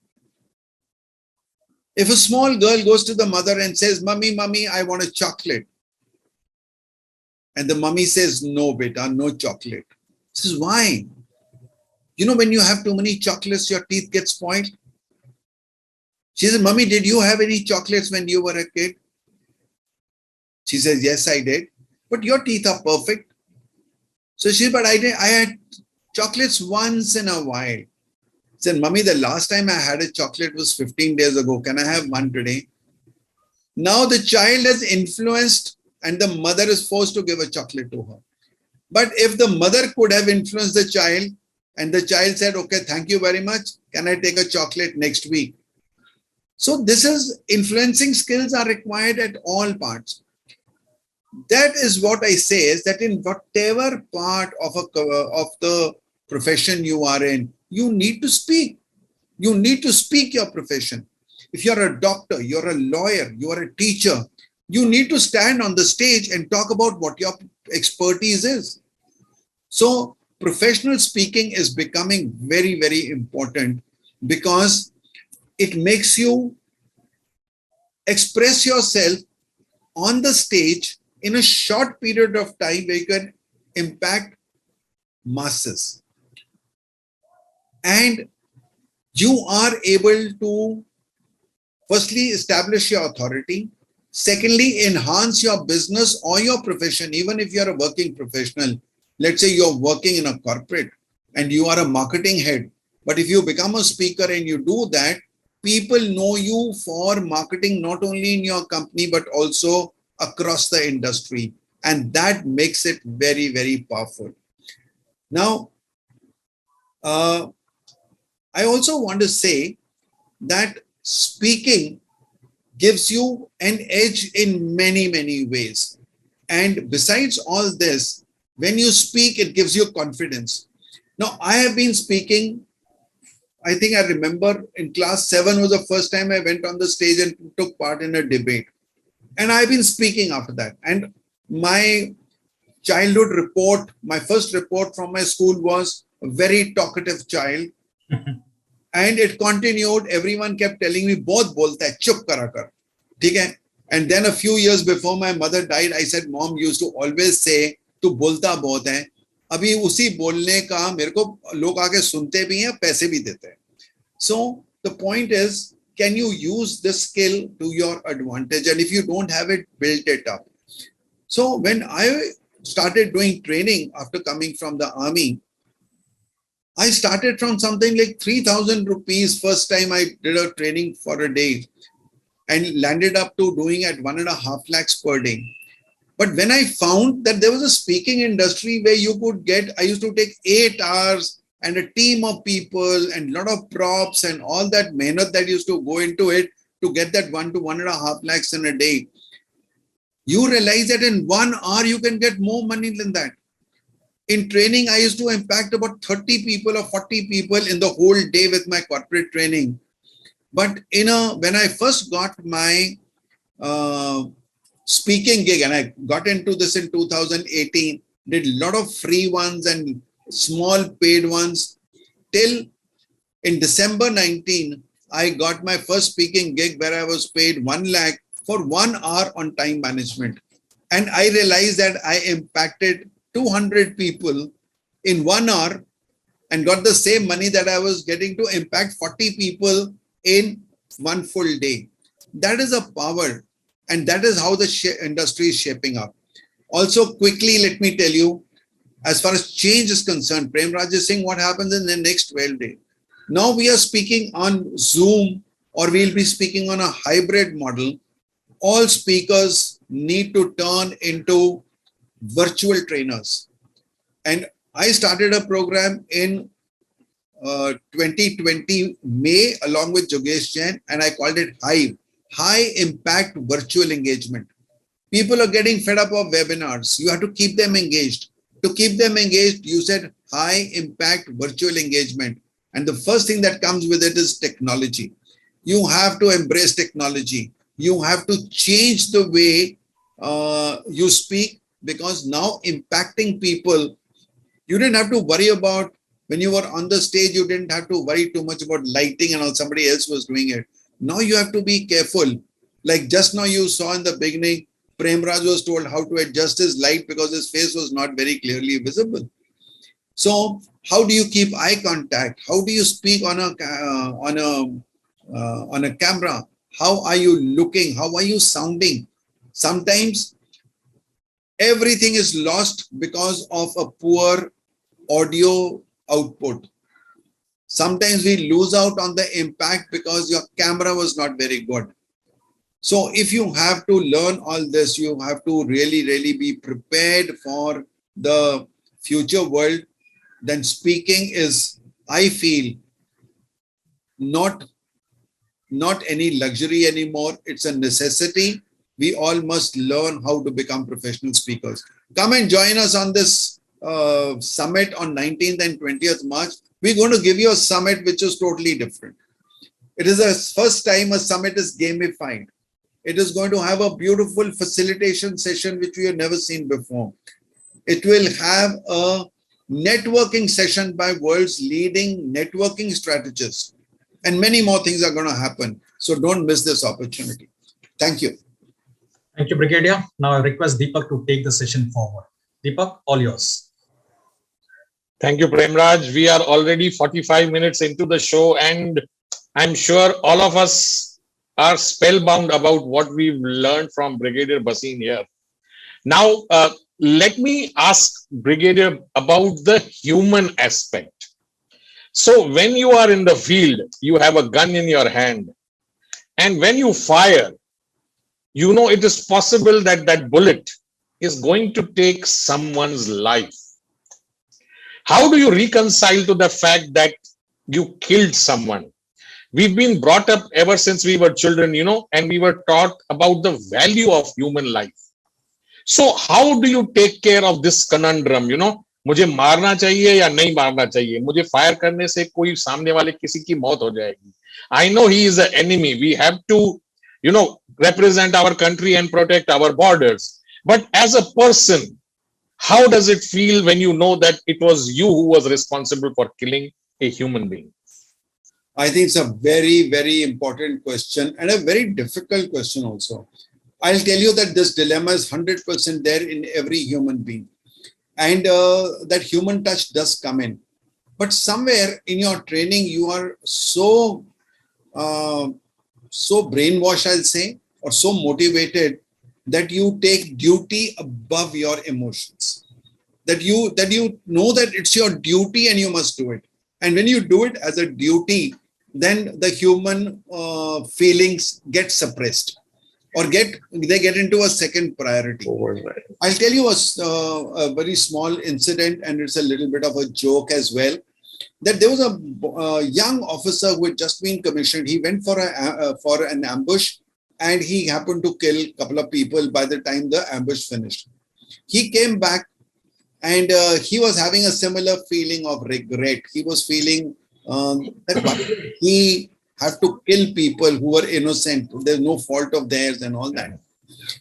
If a small girl goes to the mother and says, Mummy, Mummy, I want a chocolate. And the mummy says, no, beta, no chocolate. This is why. You know, when you have too many chocolates, your teeth get spoiled. She says, Mummy, did you have any chocolates when you were a kid? She says, yes, I did. But your teeth are perfect. So she said, but I had chocolates once in a while. Said, Mummy, the last time I had a chocolate was 15 days ago. Can I have one today? Now the child has influenced and the mother is forced to give a chocolate to her. But if the mother could have influenced the child and the child said, okay, thank you very much. Can I take a chocolate next week? So this is influencing skills are required at all parts. That is what I say is that in whatever part of the profession you are in, you need to speak. You need to speak your profession. If you're a doctor, you're a lawyer, you are a teacher, you need to stand on the stage and talk about what your expertise is. So professional speaking is becoming very, very important because it makes you express yourself on the stage in a short period of time where you can impact masses. And you are able to firstly establish your authority, secondly enhance your business or your profession. Even if you're a working professional, let's say you're working in a corporate and you are a marketing head, but if you become a speaker and you do that, people know you for marketing not only in your company but also across the industry, and that makes it very, very powerful. Now I also want to say that speaking gives you an edge in many, many ways. And besides all this, when you speak, it gives you confidence. Now, I have been speaking, I think I remember in class 7 was the first time I went on the stage and took part in a debate. And I've been speaking after that. And my childhood report, my first report from my school was a very talkative child. And it continued. Everyone kept telling me, "बहुत बोलता है, चुप करा कर." ठीक है? And then a few years before my mother died, I said, "Mom used to always say, तू बोलता बहुत है." अभी उसी बोलने का मेरे को लोग आके सुनते भी हैं, पैसे भी देते हैं. So the point is, can you use this skill to your advantage? And if you don't have it, build it up. So when I started doing training after coming from the army, I started from something like 3,000 rupees. First time I did a training for a day and landed up to doing at 1.5 lakhs per day. But when I found that there was a speaking industry where you could get, I used to take 8 hours and a team of people and a lot of props and all that mehnat that used to go into it to get that 1 to 1.5 lakhs in a day. You realize that in 1 hour, you can get more money than that. In training, I used to impact about 30 people or 40 people in the whole day with my corporate training. But when I first got my speaking gig, and I got into this in 2018, did a lot of free ones and small paid ones, till in December 19, I got my first speaking gig where I was paid 1 lakh for 1 hour on time management. And I realized that I impacted 200 people in 1 hour and got the same money that I was getting to impact 40 people in 1 full day. That is a power, and that is how the industry is shaping up. Also, quickly, let me tell you, as far as change is concerned, Prem Raj is saying what happens in the next 12 days. Now we are speaking on Zoom, or we'll be speaking on a hybrid model. All speakers need to turn into virtual trainers. And I started a program in 2020 May along with Jogesh Jain, and I called it HIVE, High Impact Virtual Engagement. People are getting fed up of webinars. You have to keep them engaged. To keep them engaged, you said high impact virtual engagement. And the first thing that comes with it is technology. You have to embrace technology. You have to change the way you speak, because now impacting people, you didn't have to worry about, when you were on the stage, you didn't have to worry too much about lighting and all, somebody else was doing it. Now you have to be careful. Like just now you saw in the beginning, Prem Raj was told how to adjust his light because his face was not very clearly visible. So how do you keep eye contact? How do you speak on a camera? How are you looking? How are you sounding? Sometimes everything is lost because of a poor audio output. Sometimes we lose out on the impact because your camera was not very good. So if you have to learn all this, you have to really, really be prepared for the future world. Then speaking is, I feel, not any luxury anymore. It's a necessity. We all must learn how to become professional speakers. Come and join us on this summit on 19th and 20th March. We're going to give you a summit which is totally different. It is the first time a summit is gamified. It is going to have a beautiful facilitation session which we have never seen before. It will have a networking session by world's leading networking strategists. And many more things are going to happen. So don't miss this opportunity. Thank you. Thank you, Brigadier. Now I request Deepak to take the session forward. Deepak, all yours. Thank you, Prem Raj. We are already 45 minutes into the show, and I'm sure all of us are spellbound about what we've learned from Brigadier Bhasin here. Now, let me ask Brigadier about the human aspect. So when you are in the field, you have a gun in your hand, and when you fire, you know it is possible that that bullet is going to take someone's life. How do you reconcile to the fact that you killed someone? We've been brought up ever since we were children, and we were taught about the value of human life. So how do you take care of this conundrum? मुझे मारना चाहिए या नहीं मारना चाहिए? मुझे fire करने से कोई सामने वाले किसी की मौत हो जाएगी. I know he is an enemy. We have to, represent our country and protect our borders. But as a person, how does it feel when you know that it was you who was responsible for killing a human being? I think it's a very, very important question and a very difficult question also. I'll tell you that this dilemma is 100% there in every human being. And that human touch does come in. But somewhere in your training, you are so brainwashed, I'll say, or so motivated that you take duty above your emotions. That you know that it's your duty and you must do it. And when you do it as a duty, then the human feelings get suppressed or they get into a second priority. I'll tell you a very small incident, and it's a little bit of a joke as well. That there was a young officer who had just been commissioned. He went for an ambush, and he happened to kill a couple of people by the time the ambush finished. He came back, and he was having a similar feeling of regret. He was feeling that why did he have to kill people who were innocent? There's no fault of theirs and all that.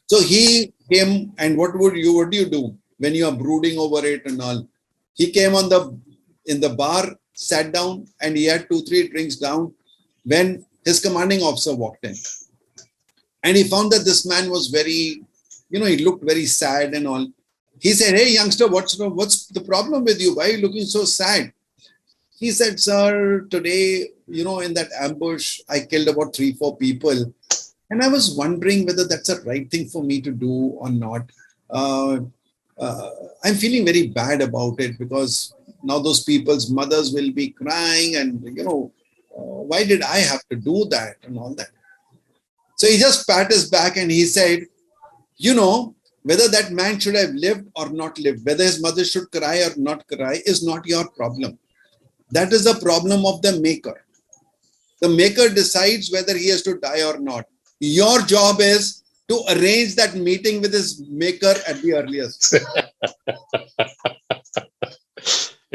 So he came, and what do you do when you are brooding over it and all? He came in the bar, sat down, and he had 2-3 drinks down when his commanding officer walked in. And he found that this man was very, he looked very sad and all. He said, "Hey, youngster, what's the problem with you? Why are you looking so sad?" He said, "Sir, today, in that ambush, I killed about 3-4 people. And I was wondering whether that's the right thing for me to do or not. I'm feeling very bad about it because now those people's mothers will be crying and, why did I have to do that and all that?" So he just pat his back and he said, whether that man should have lived or not lived, whether his mother should cry or not cry is not your problem. That is the problem of the maker. The maker decides whether he has to die or not. Your job is to arrange that meeting with his maker at the earliest.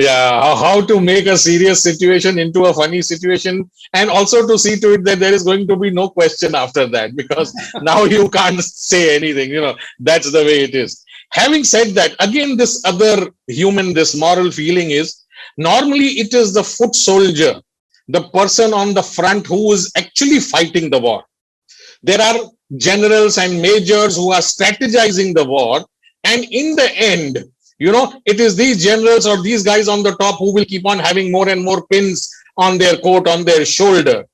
Yeah, how to make a serious situation into a funny situation, and also to see to it that there is going to be no question after that, because now you can't say anything, that's the way it is. Having said that, again, this other human, this moral feeling is, normally it is the foot soldier, the person on the front who is actually fighting the war. There are generals and majors who are strategizing the war, and in the end, it is these generals or these guys on the top who will keep on having more and more pins on their coat, on their shoulder.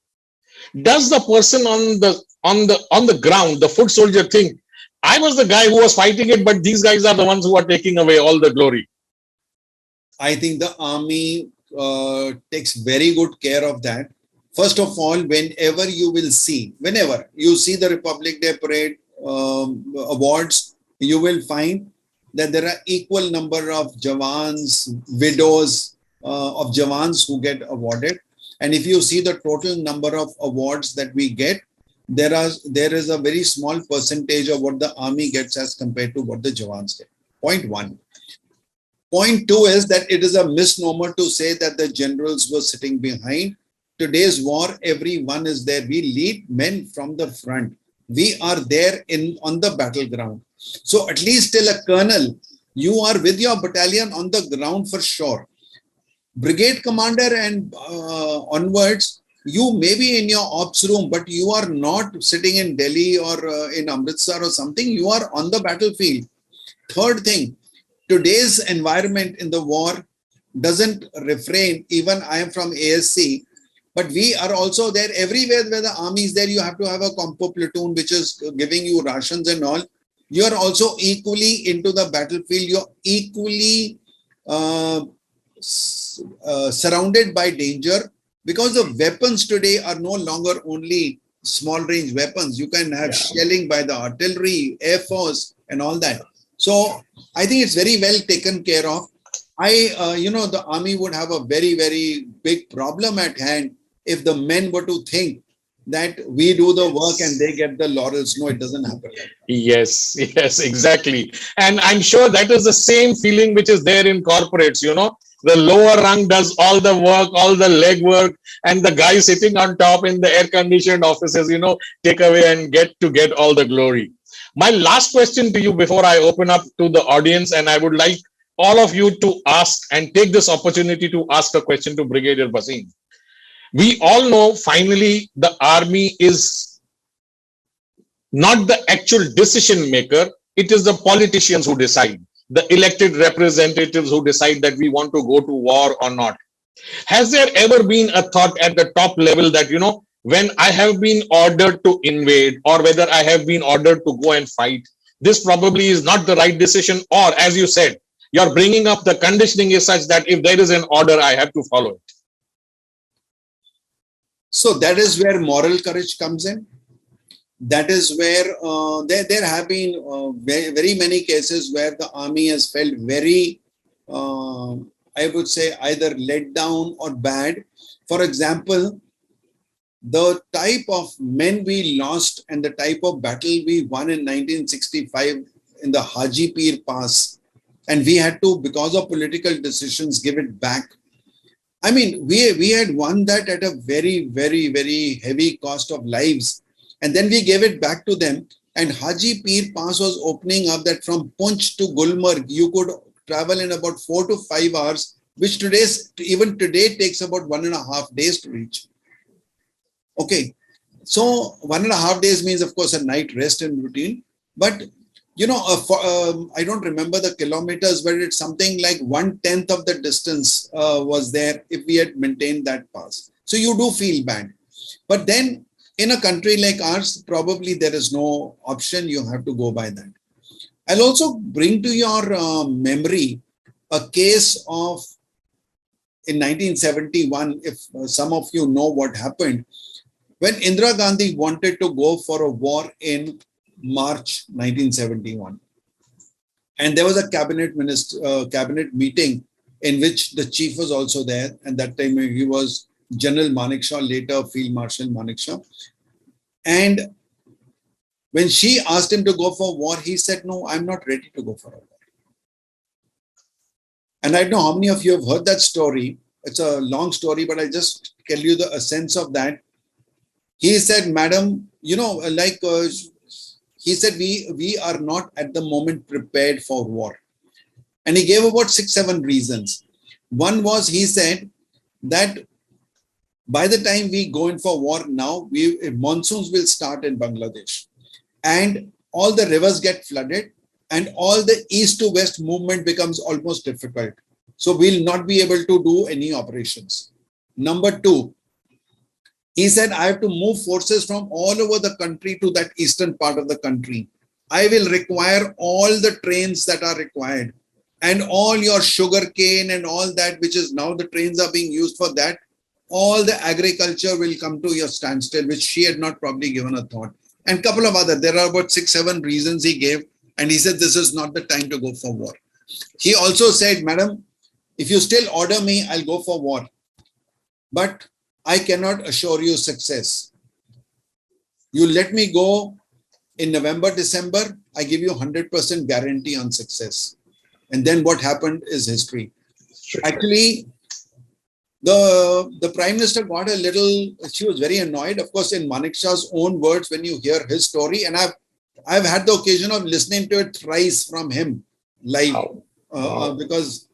Does the person on the ground, the foot soldier, think, I was the guy who was fighting it, but these guys are the ones who are taking away all the glory? I think the army takes very good care of that. First of all, whenever you see the Republic Day Parade awards, you will find that there are equal number of Jawans, widows of Jawans who get awarded. And if you see the total number of awards that we get, there is a very small percentage of what the army gets as compared to what the Jawans get. Point 1. Point 2 is that it is a misnomer to say that the generals were sitting behind. Today's war, everyone is there. We lead men from the front. We are there on the battleground. So at least till a colonel, you are with your battalion on the ground for sure. Brigade commander and onwards, you may be in your ops room, but you are not sitting in Delhi or in Amritsar or something. You are on the battlefield. Third thing, today's environment in the war doesn't refrain. Even I am from ASC, but we are also there everywhere where the army is there. You have to have a compo platoon, which is giving you rations and all. You are also equally into the battlefield. You're equally surrounded by danger, because the weapons today are no longer only small range weapons. You can have shelling by the artillery, air force, and all that. So I think it's very well taken care of. The army would have a very, very big problem at hand if the men were to think that we do the work and they get the laurels. No, it doesn't happen. Yes, exactly. And I'm sure that is the same feeling which is there in corporates, The lower rung does all the work, all the leg work, and the guy sitting on top in the air conditioned offices, take away and get all the glory. My last question to you before I open up to the audience, and I would like all of you to ask and take this opportunity to ask a question to Brigadier Bhasin. We all know finally the army is not the actual decision maker, it is the politicians who decide, the elected representatives who decide that we want to go to war or not. Has there ever been a thought at the top level that, when I have been ordered to invade or whether I have been ordered to go and fight, this probably is not the right decision, or as you said, you're bringing up the conditioning is such that if there is an order, I have to follow it. So that is where moral courage comes in. That is where there have been very many cases where the army has felt very, I would say, either let down or bad. For example, the type of men we lost and the type of battle we won in 1965 in the Haji Pir Pass, and we had to, because of political decisions, give it back. I mean, we had won that at a very, very, very heavy cost of lives. And then we gave it back to them. And Haji Pir Pass was opening up that from Punch to Gulmarg, you could travel in about 4 to 5 hours, which even today takes about 1.5 days to reach. Okay. So 1.5 days means, of course, a night rest and routine. But, I don't remember the kilometers, but it's something like 1/10 of the distance was there if we had maintained that pass. So you do feel bad. But then in a country like ours, probably there is no option. You have to go by that. I'll also bring to your memory a case of in 1971, if some of you know what happened, when Indira Gandhi wanted to go for a war in March 1971. And there was a cabinet meeting in which the chief was also there. And that time he was General Manekshaw, later Field Marshal Manekshaw. And when she asked him to go for war, he said, no, I'm not ready to go for a war. And I don't know how many of you have heard that story. It's a long story, but I just tell you a sense of that. He said, madam, he said, we are not at the moment prepared for war. And he gave about 6-7 reasons. One was, he said that by the time we go in for war now, monsoons will start in Bangladesh and all the rivers get flooded and all the east to west movement becomes almost difficult. So we'll not be able to do any operations. Number 2, he said, I have to move forces from all over the country to that eastern part of the country. I will require all the trains that are required and all your sugar cane and all that, which is now the trains are being used for that. All the agriculture will come to your standstill, which she had not probably given a thought. And a couple of other, there are about 6-7 reasons he gave. And he said, this is not the time to go for war. He also said, madam, if you still order me, I'll go for war. But I cannot assure you success. You let me go in November, December, I give you 100% guarantee on success. And then what happened is history. Actually, the Prime Minister got a little, she was very annoyed. Of course, in Manekshaw's own words, when you hear his story, and I've had the occasion of listening to it thrice from him live, because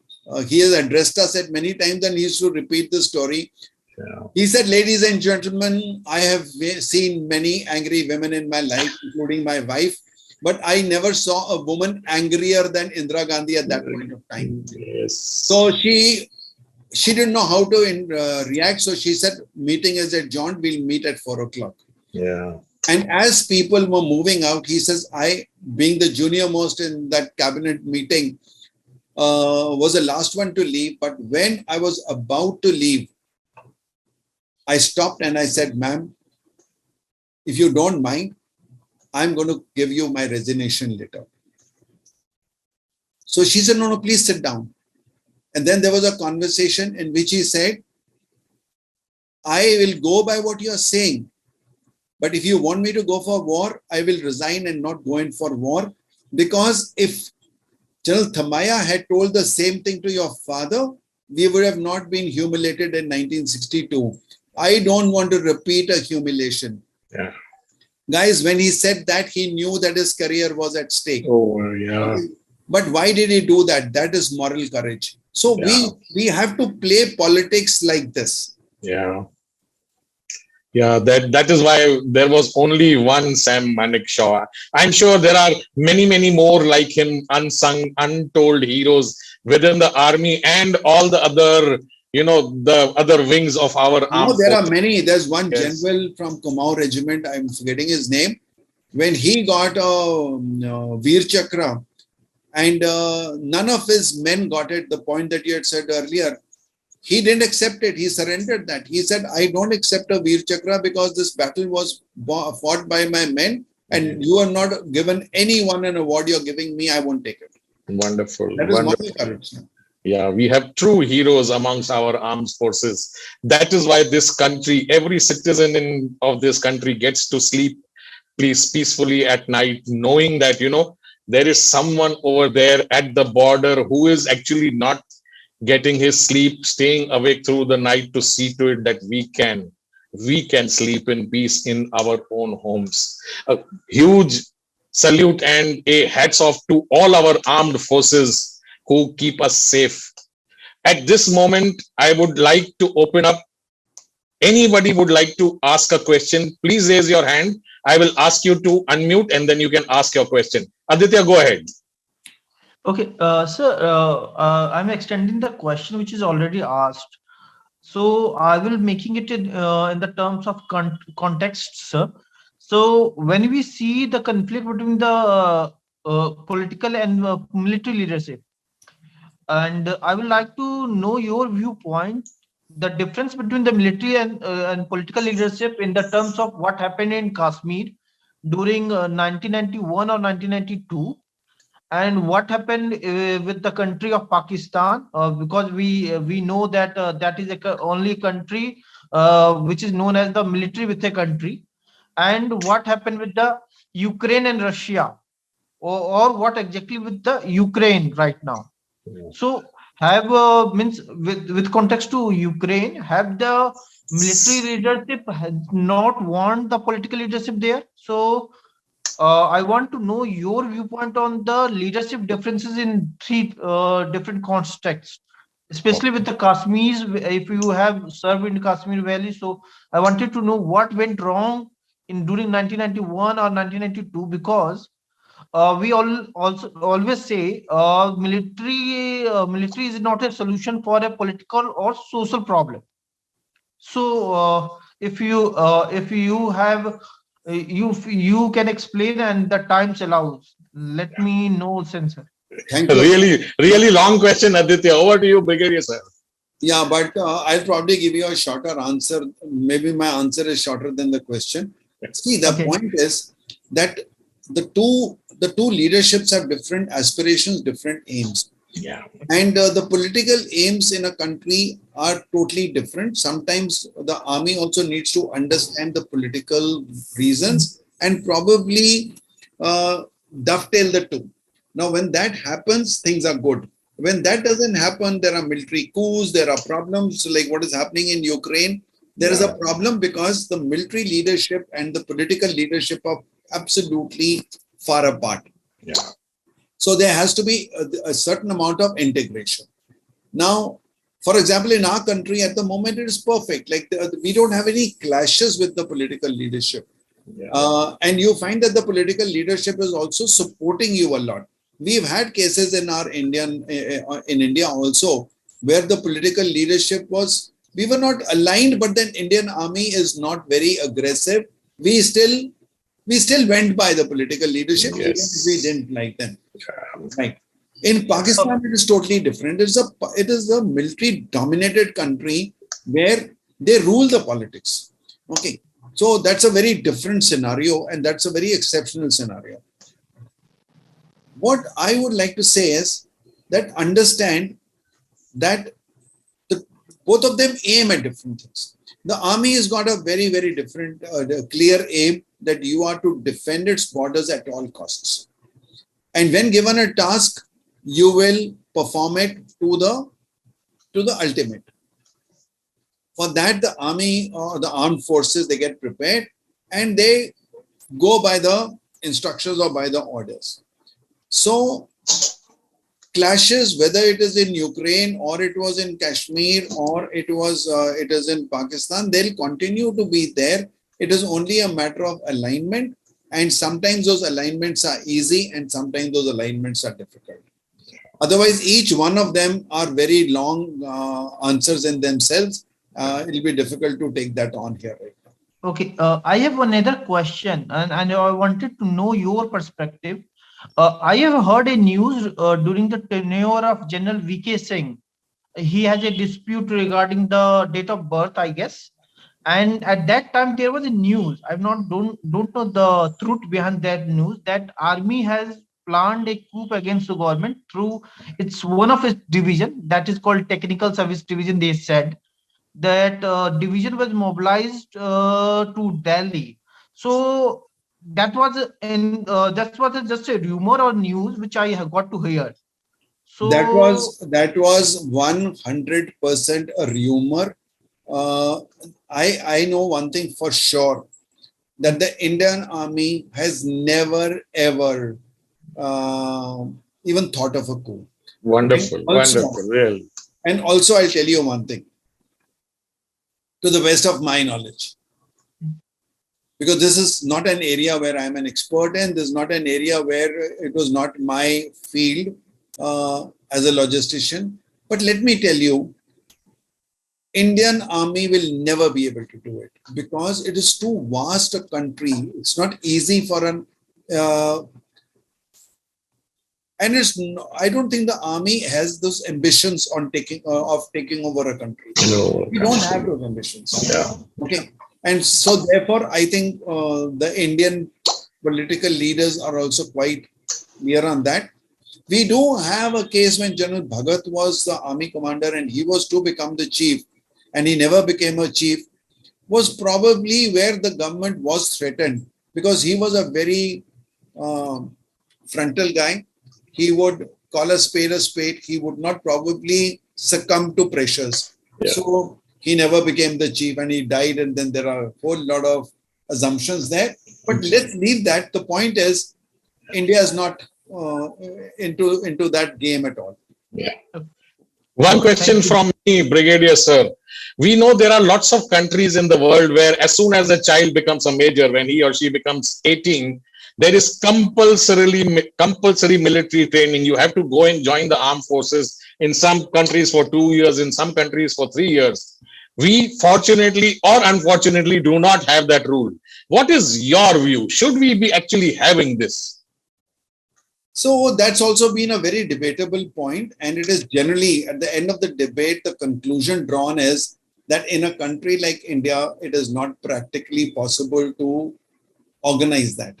he has addressed us at many times and he used to repeat the story. Yeah. He said, ladies and gentlemen, I have seen many angry women in my life, including my wife, but I never saw a woman angrier than Indira Gandhi at that point of time. Yes. So she didn't know how to react. So she said, meeting is adjourned, we'll meet at 4 o'clock. Yeah. And as people were moving out, he says, I, being the junior most in that cabinet meeting, was the last one to leave. But when I was about to leave, I stopped and I said, ma'am, if you don't mind, I'm going to give you my resignation letter. So she said, no, please sit down. And then there was a conversation in which he said, I will go by what you are saying. But if you want me to go for war, I will resign and not go in for war. Because if General Thamaya had told the same thing to your father, we would have not been humiliated in 1962. I don't want to repeat a humiliation. Yeah. Guys, when he said that, he knew that his career was at stake. Oh, yeah. But why did he do that? That is moral courage. So Yeah. we have to play politics like this. Yeah. Yeah, that is why there was only one Sam Manekshaw. I'm sure there are many, many more like him, unsung, untold heroes within the army and all the other, the other wings of our No, armed there are forces. many. There's one Yes. general from Kumaon regiment, I'm forgetting his name. When he got a Veer Chakra, and none of his men got it, the point that you had said earlier, he didn't accept it. He surrendered that. He said, I don't accept a Veer Chakra because this battle was fought by my men and you are not given anyone an award you're giving me. I won't take it. Wonderful. That is moral Wonderful. courage. Yeah, we have true heroes amongst our armed forces. That is why this country, every citizen of this country gets to sleep peacefully at night, knowing that, there is someone over there at the border who is actually not getting his sleep, staying awake through the night to see to it that we can sleep in peace in our own homes. A huge salute and a hats off to all our armed forces who keep us safe. At this moment, I would like to open up. Anybody would like to ask a question, please raise your hand. I will ask you to unmute and then you can ask your question. Aditya, go ahead. Okay, sir, I'm extending the question which is already asked. So I will making it in the terms of context, sir. So when we see the conflict between the political and military leadership, and I would like to know your viewpoint, the difference between the military and political leadership in the terms of what happened in Kashmir during 1991 or 1992, and what happened with the country of Pakistan, because we know that that is only country which is known as the military with a country, and what happened with the Ukraine and Russia, or what exactly with the Ukraine right now. So have means with context to Ukraine, have the military leadership has not want the political leadership there? So I want to know your viewpoint on the leadership differences in three different contexts, especially with the Kashmirs. If you have served in Kashmir Valley, so I wanted to know what went wrong in during 1991 or 1992, because we all also always say military is not a solution for a political or social problem. So if you have you can explain and the times allows, let me know, sensor. Thank you. Really, really long question, Aditya. Over to you, Brigadier sir. Yeah, but I'll probably give you a shorter answer. Maybe my answer is shorter than the question. See, the point is that the two leaderships have different aspirations, different aims. Yeah. And the political aims in a country are totally different. Sometimes the army also needs to understand the political reasons and probably dovetail the two. Now, when that happens, things are good. When that doesn't happen, there are military coups, there are problems like what is happening in Ukraine. There is a problem because the military leadership and the political leadership are absolutely far apart. Yeah. So there has to be a certain amount of integration. Now, for example, in our country at the moment, it is perfect. Like we don't have any clashes with the political leadership. Yeah. And you find that the political leadership is also supporting you a lot. We've had cases in our in India also, where the political leadership was, we were not aligned, but then Indian army is not very aggressive. We still went by the political leadership, even if we didn't like them. Right. In Pakistan, it is totally different. It is a military dominated country where they rule the politics. Okay. So that's a very different scenario, and that's a very exceptional scenario. What I would like to say is that understand that both of them aim at different things. The army has got a very, very different, clear aim that you are to defend its borders at all costs. And when given a task, you will perform it to to the ultimate. For that, the army or the armed forces, they get prepared and they go by the instructions or by the orders. So clashes, whether it is in Ukraine or it was in Kashmir or it is in Pakistan, they'll continue to be there. It is only a matter of alignment, and sometimes those alignments are easy and sometimes those alignments are difficult. Otherwise, each one of them are very long answers in themselves. It'll be difficult to take that on here right now. Okay, I have another question, and I wanted to know your perspective. I have heard a news during the tenure of General VK Singh. He has a dispute regarding the date of birth, I guess. And at that time, there was a news. I don't know the truth behind that news, that army has planned a coup against the government through it's one of its division that is called Technical Service Division. They said that division was mobilized to Delhi. So that was just a rumor or news which I have got to hear. So That was 100% a rumor. I know one thing for sure, that the Indian Army has never ever even thought of a coup. Wonderful, Also- wonderful, really. And also, I'll tell you one thing, to the best of my knowledge, because this is not an area where I'm an expert in, this is not an area where it was not my field as a logistician. But let me tell you, Indian Army will never be able to do it because it is too vast a country. It's not easy for an and I don't think the army has those ambitions on taking over a country. No, We don't have those ambitions. yeah. Okay, and so therefore, I think the Indian political leaders are also quite clear on that. We do have a case when General Bhagat was the army commander and he was to become the chief, and he never became a chief, was probably where the government was threatened, because he was a very frontal guy. He would call a spade a spade. He would not probably succumb to pressures. Yeah. So he never became the chief and he died. And then there are a whole lot of assumptions there. But let's leave that. The point is, India is not into that game at all. Yeah. One question from me, Brigadier Sir. We know there are lots of countries in the world where as soon as a child becomes a major, when he or she becomes 18, there is compulsory military training. You have to go and join the armed forces in some countries for 2 years, in some countries for 3 years. We fortunately or unfortunately do not have that rule. What is your view? Should we be actually having this? So that's also been a very debatable point, and it is generally at the end of the debate, the conclusion drawn is that in a country like India, it is not practically possible to organize that.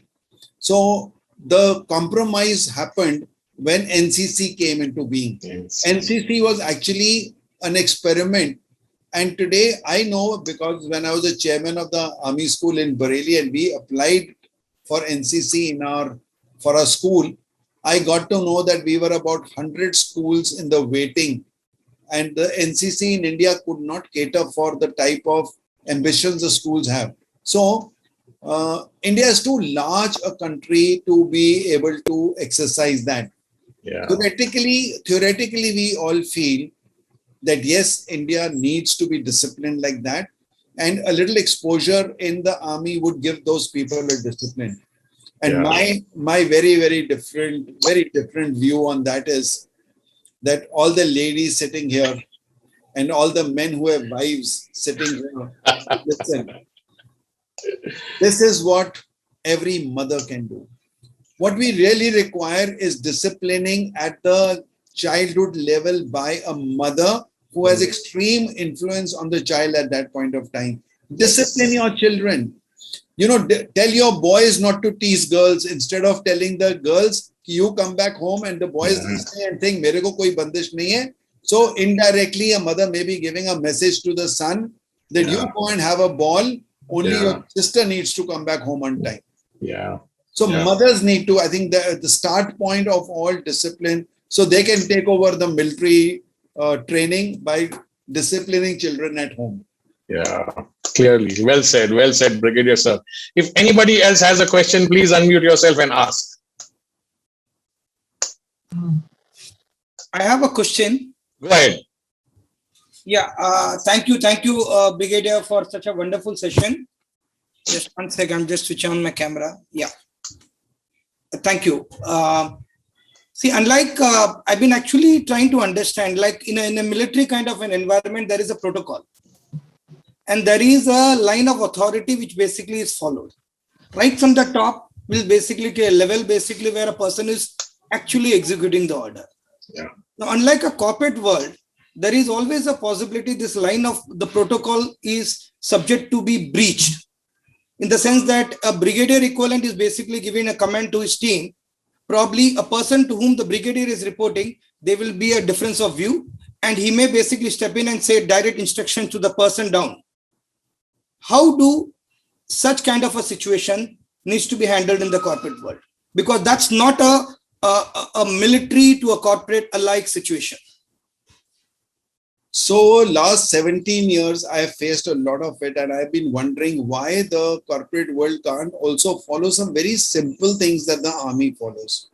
So the compromise happened when NCC came into being. Yes. NCC was actually an experiment. And today I know, because when I was the chairman of the Army School in Bareilly and we applied for NCC for our school, I got to know that we were about 100 schools in the waiting, and the NCC in India could not cater for the type of ambitions the schools have. So India is too large a country to be able to exercise that. Yeah. Theoretically, we all feel that yes, India needs to be disciplined like that, and a little exposure in the army would give those people a discipline. And my very different view on that is that all the ladies sitting here and all the men who have wives sitting here, listen, this is what every mother can do. What we really require is disciplining at the childhood level by a mother who has extreme influence on the child at that point of time. Discipline your children. You know, tell your boys not to tease girls instead of telling the girls, you come back home, and the boys listen and think, mere ko koi bandish nahi hai. So indirectly, a mother may be giving a message to the son that you go and have a ball, only your sister needs to come back home on time. Yeah. So mothers need to, I think the start point of all discipline, so they can take over the military training by disciplining children at home. Yeah, clearly. Well said, Brigadier Sir. If anybody else has a question, please unmute yourself and ask. I have a question. Go ahead. Yeah, thank you, Brigadier, for such a wonderful session. Just one second, I'm just switching on my camera. Yeah, thank you. See, unlike I've been actually trying to understand, like in a military kind of an environment, there is a protocol, and there is a line of authority which basically is followed. Right from the top will basically to a level basically where a person is actually executing the order. Yeah. Now, unlike a corporate world, there is always a possibility this line of the protocol is subject to be breached, in the sense that a brigadier equivalent is basically giving a command to his team. Probably a person to whom the brigadier is reporting, there will be a difference of view, and he may basically step in and say direct instruction to the person down. How do such kind of a situation needs to be handled in the corporate world? Because that's not a military to a corporate alike situation. So last 17 years, I have faced a lot of it, and I've been wondering why the corporate world can't also follow some very simple things that the army follows.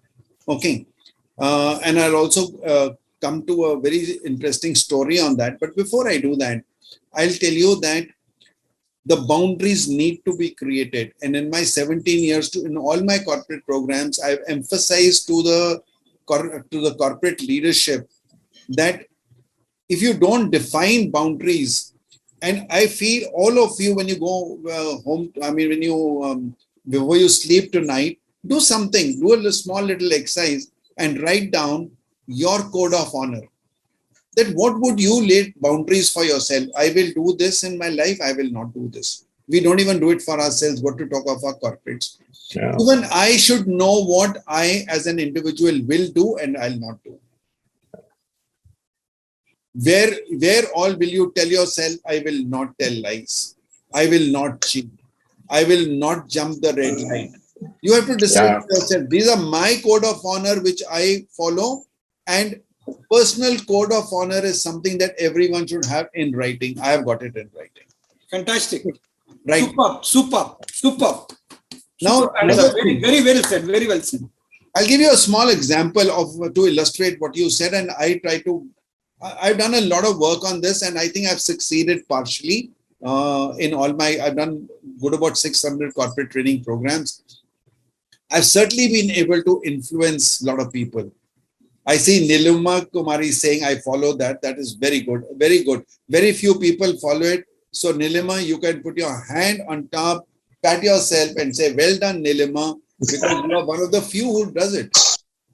Okay. And I'll also come to a very interesting story on that. But before I do that, I'll tell you that the boundaries need to be created. And in my 17 years, in all my corporate programs, I've emphasized to the corporate leadership that if you don't define boundaries, and I feel all of you, when you go home, I mean, when you, before you sleep tonight, do something, do a small little exercise and write down your code of honor. That what would you lay boundaries for yourself? I will do this in my life, I will not do this. We don't even do it for ourselves, what to talk of our corporates. Yeah. Even I should know what I as an individual will do and I'll not do. Where all will you tell yourself, I will not tell lies, I will not cheat, I will not jump the red light. You have to decide for yourself. These are my code of honor which I follow, and personal code of honor is something that everyone should have in writing. I have got it in writing. Fantastic. Right. Superb. Now, very well said. Very well said. I'll give you a small example of to illustrate what you said, and I've done a lot of work on this, and I think I've succeeded partially in all my, I've done good about 600 corporate training programs. I've certainly been able to influence a lot of people. I see Niluma Kumari saying, I follow that. That is very good. Very good. Very few people follow it. So Nilima, you can put your hand on top, pat yourself and say, well done, Nilima, because you are one of the few who does it.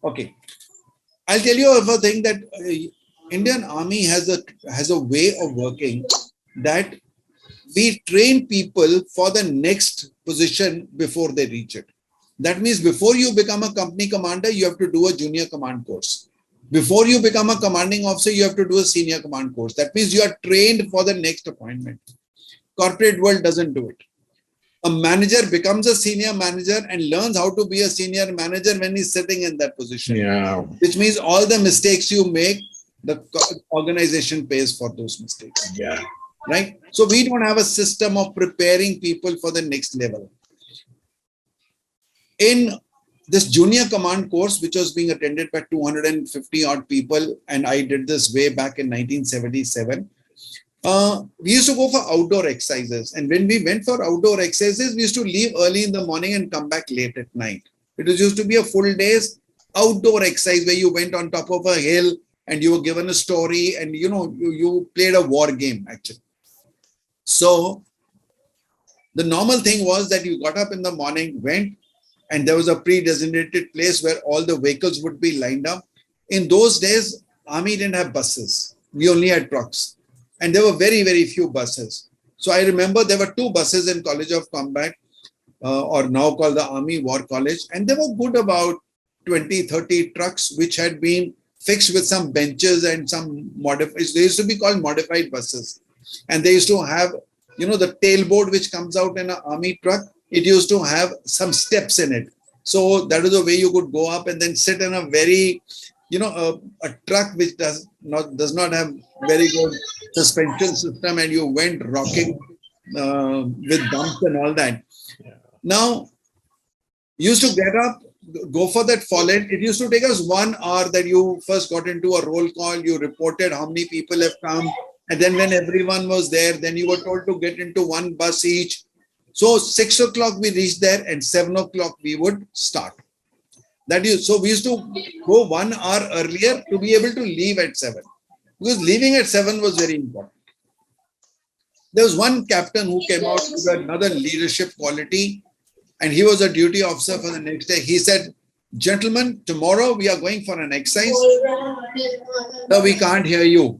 Okay. I'll tell you of a thing that Indian Army has a way of working that we train people for the next position before they reach it. That means before you become a company commander, you have to do a junior command course. Before you become a commanding officer, you have to do a senior command course. That means you are trained for the next appointment. Corporate world doesn't do it. A manager becomes a senior manager and learns how to be a senior manager when he's sitting in that position. Yeah. Which means all the mistakes you make, the organization pays for those mistakes. Yeah. Right? So we don't have a system of preparing people for the next level. In this junior command course, which was being attended by 250 odd people, and I did this way back in 1977, we used to go for outdoor exercises. And when we went for outdoor exercises, we used to leave early in the morning and come back late at night. It was used to be a full day's outdoor exercise where you went on top of a hill and you were given a story and, you know, you played a war game actually. So the normal thing was that you got up in the morning, went, and there was a pre-designated place where all the vehicles would be lined up. In those days, Army didn't have buses. We only had trucks. And there were very, very few buses. So I remember there were 2 buses in College of Combat, or now called the Army War College. And there were good about 20, 30 trucks, which had been fixed with some benches and some modified. They used to be called modified buses. And they used to have, you know, the tailboard which comes out in an army truck. It used to have some steps in it. So that is the way you could go up and then sit in a very, a truck which does not have very good suspension system, and you went rocking with bumps and all that. Now, used to get up, go for that fall-in. It used to take us 1 hour that you first got into a roll call, you reported how many people have come, and then when everyone was there, then you were told to get into one bus each. So 6 o'clock we reached there, and 7 o'clock we would start. So we used to go 1 hour earlier to be able to leave at 7, because leaving at 7 was very important. There was one captain who came out with another leadership quality, and he was a duty officer for the next day. He said, "Gentlemen, tomorrow we are going for an exercise. No, we can't hear you."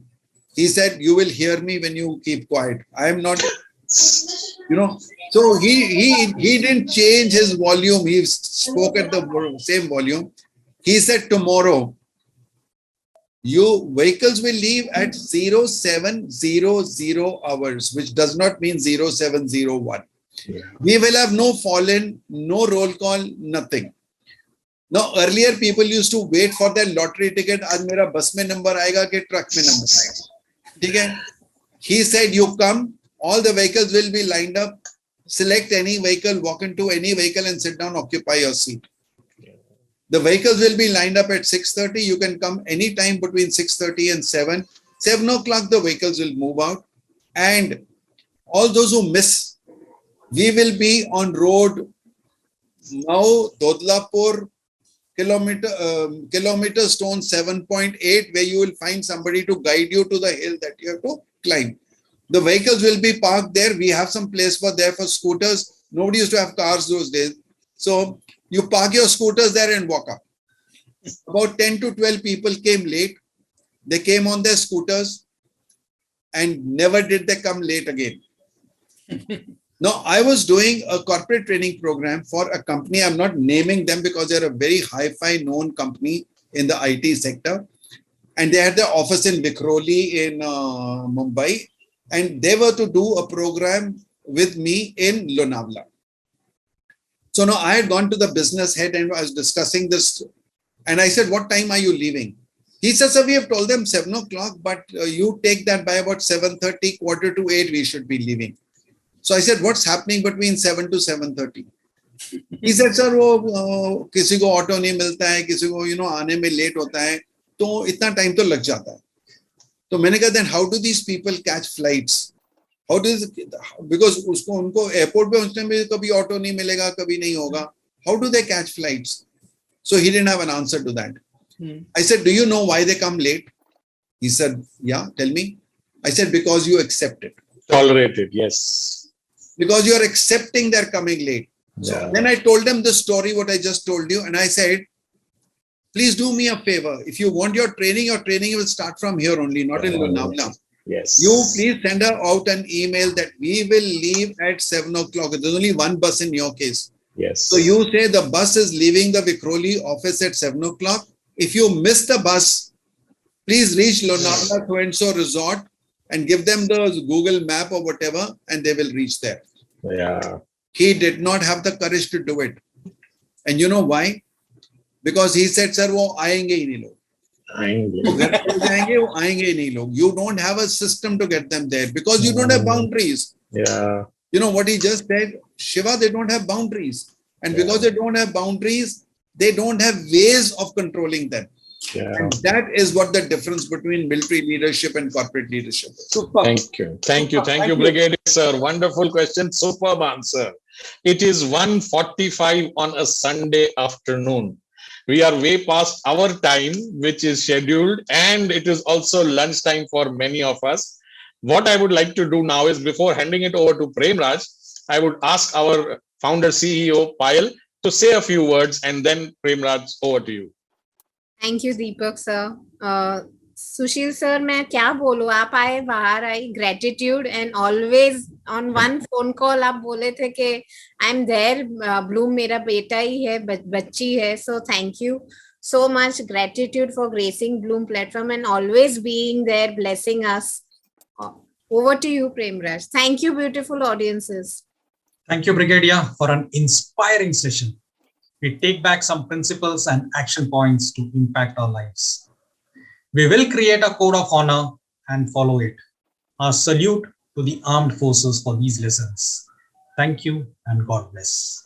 He said, "You will hear me when you keep quiet. I am not, So he didn't change his volume. He spoke at the same volume. He said, "Tomorrow, you vehicles will leave at 0700 hours, which does not mean 0701. We will have no fall-in, no roll call, nothing." Now, earlier people used to wait for their lottery ticket. Aaj mera bus mein number aayega ke truck mein number aayega. Okay? He said, "You come, all the vehicles will be lined up. Select any vehicle, walk into any vehicle and sit down, occupy your seat." The vehicles will be lined up at 6:30. You can come anytime between 6:30 and 7. 7 o'clock, the vehicles will move out. And all those who miss, we will be on road now, Dodlapur, kilometer stone 7.8, where you will find somebody to guide you to the hill that you have to climb. The vehicles will be parked there. We have some place for scooters. Nobody used to have cars those days. So you park your scooters there and walk up. About 10 to 12 people came late. They came on their scooters and never did they come late again. Now, I was doing a corporate training program for a company. I'm not naming them because they're a very hi-fi known company in the IT sector. And they had their office in Vikhroli in Mumbai. And they were to do a program with me in Lonavala. So now I had gone to the business head and I was discussing this. And I said, "What time are you leaving?" He said, "Sir, we have told them 7 o'clock, but you take that by about 7:30, 7:45, we should be leaving." So I said, "What's happening between 7 to 7:30? He said, "Sir, वो किसी को auto नहीं मिलता है, किसी को आने में लेट होता है, तो इतना टाइम तो लग जाता है." तो मैंने कहा, "Then how do these people catch flights? How does because उनको एयरपोर्ट पे पहुंचने में कभी ऑटो नहीं मिलेगा, कभी नहीं होगा. How do they catch flights?" So he didn't have an answer to that. I said, "Do you know why they come late?" He said, "Yeah, tell me." I said, "Because you accept it. Tolerate it, yes. Because you are accepting they're coming late." So then I told them the story, what I just told you. And I said, "Please do me a favor. If you want your training will start from here only, not in Lonavala. Yes. You please send out an email that we will leave at 7 o'clock. There's only one bus in your case. Yes. So you say the bus is leaving the Vikhroli office at 7 o'clock. If you miss the bus, please reach Lonavala so-and-so resort and give them the Google map or whatever, and they will reach there." Yeah. He did not have the courage to do it. And you know why? Because he said, "Sir, वो आएंगे ही नहीं लोग. वो आएंगे ही नहीं लोग." You don't have a system to get them there because you don't have boundaries. Yeah. You know what he just said? Shiva, they don't have boundaries. And because they don't have boundaries, they don't have ways of controlling them. Yeah. And that is what the difference between military leadership and corporate leadership is. Super. Thank you, Brigadier Sir. Wonderful question, superb answer. It is 1:45 on a Sunday afternoon. We are way past our time, which is scheduled, and it is also lunchtime for many of us. What I would like to do now is, before handing it over to Prem Raj, I would ask our founder CEO Payal to say a few words, and then Prem Raj, over to you. Thank you Deepak sir. Sushil sir, मैं क्या बोलूं, आप आए, बाहर आई, gratitude and always on one phone call आप बोले थे कि आई एम देयर, ब्लूम मेरा बेटा ही है, बच्ची है. So thank you so much. Gratitude for gracing Bloom platform and always being there, blessing us. Over to you, Prem Raj. Thank you, beautiful audiences. Thank you, Brigadier, for an inspiring session. We take back some principles and action points to impact our lives. We will create a code of honor and follow it. Our salute to the armed forces for these lessons. Thank you and God bless.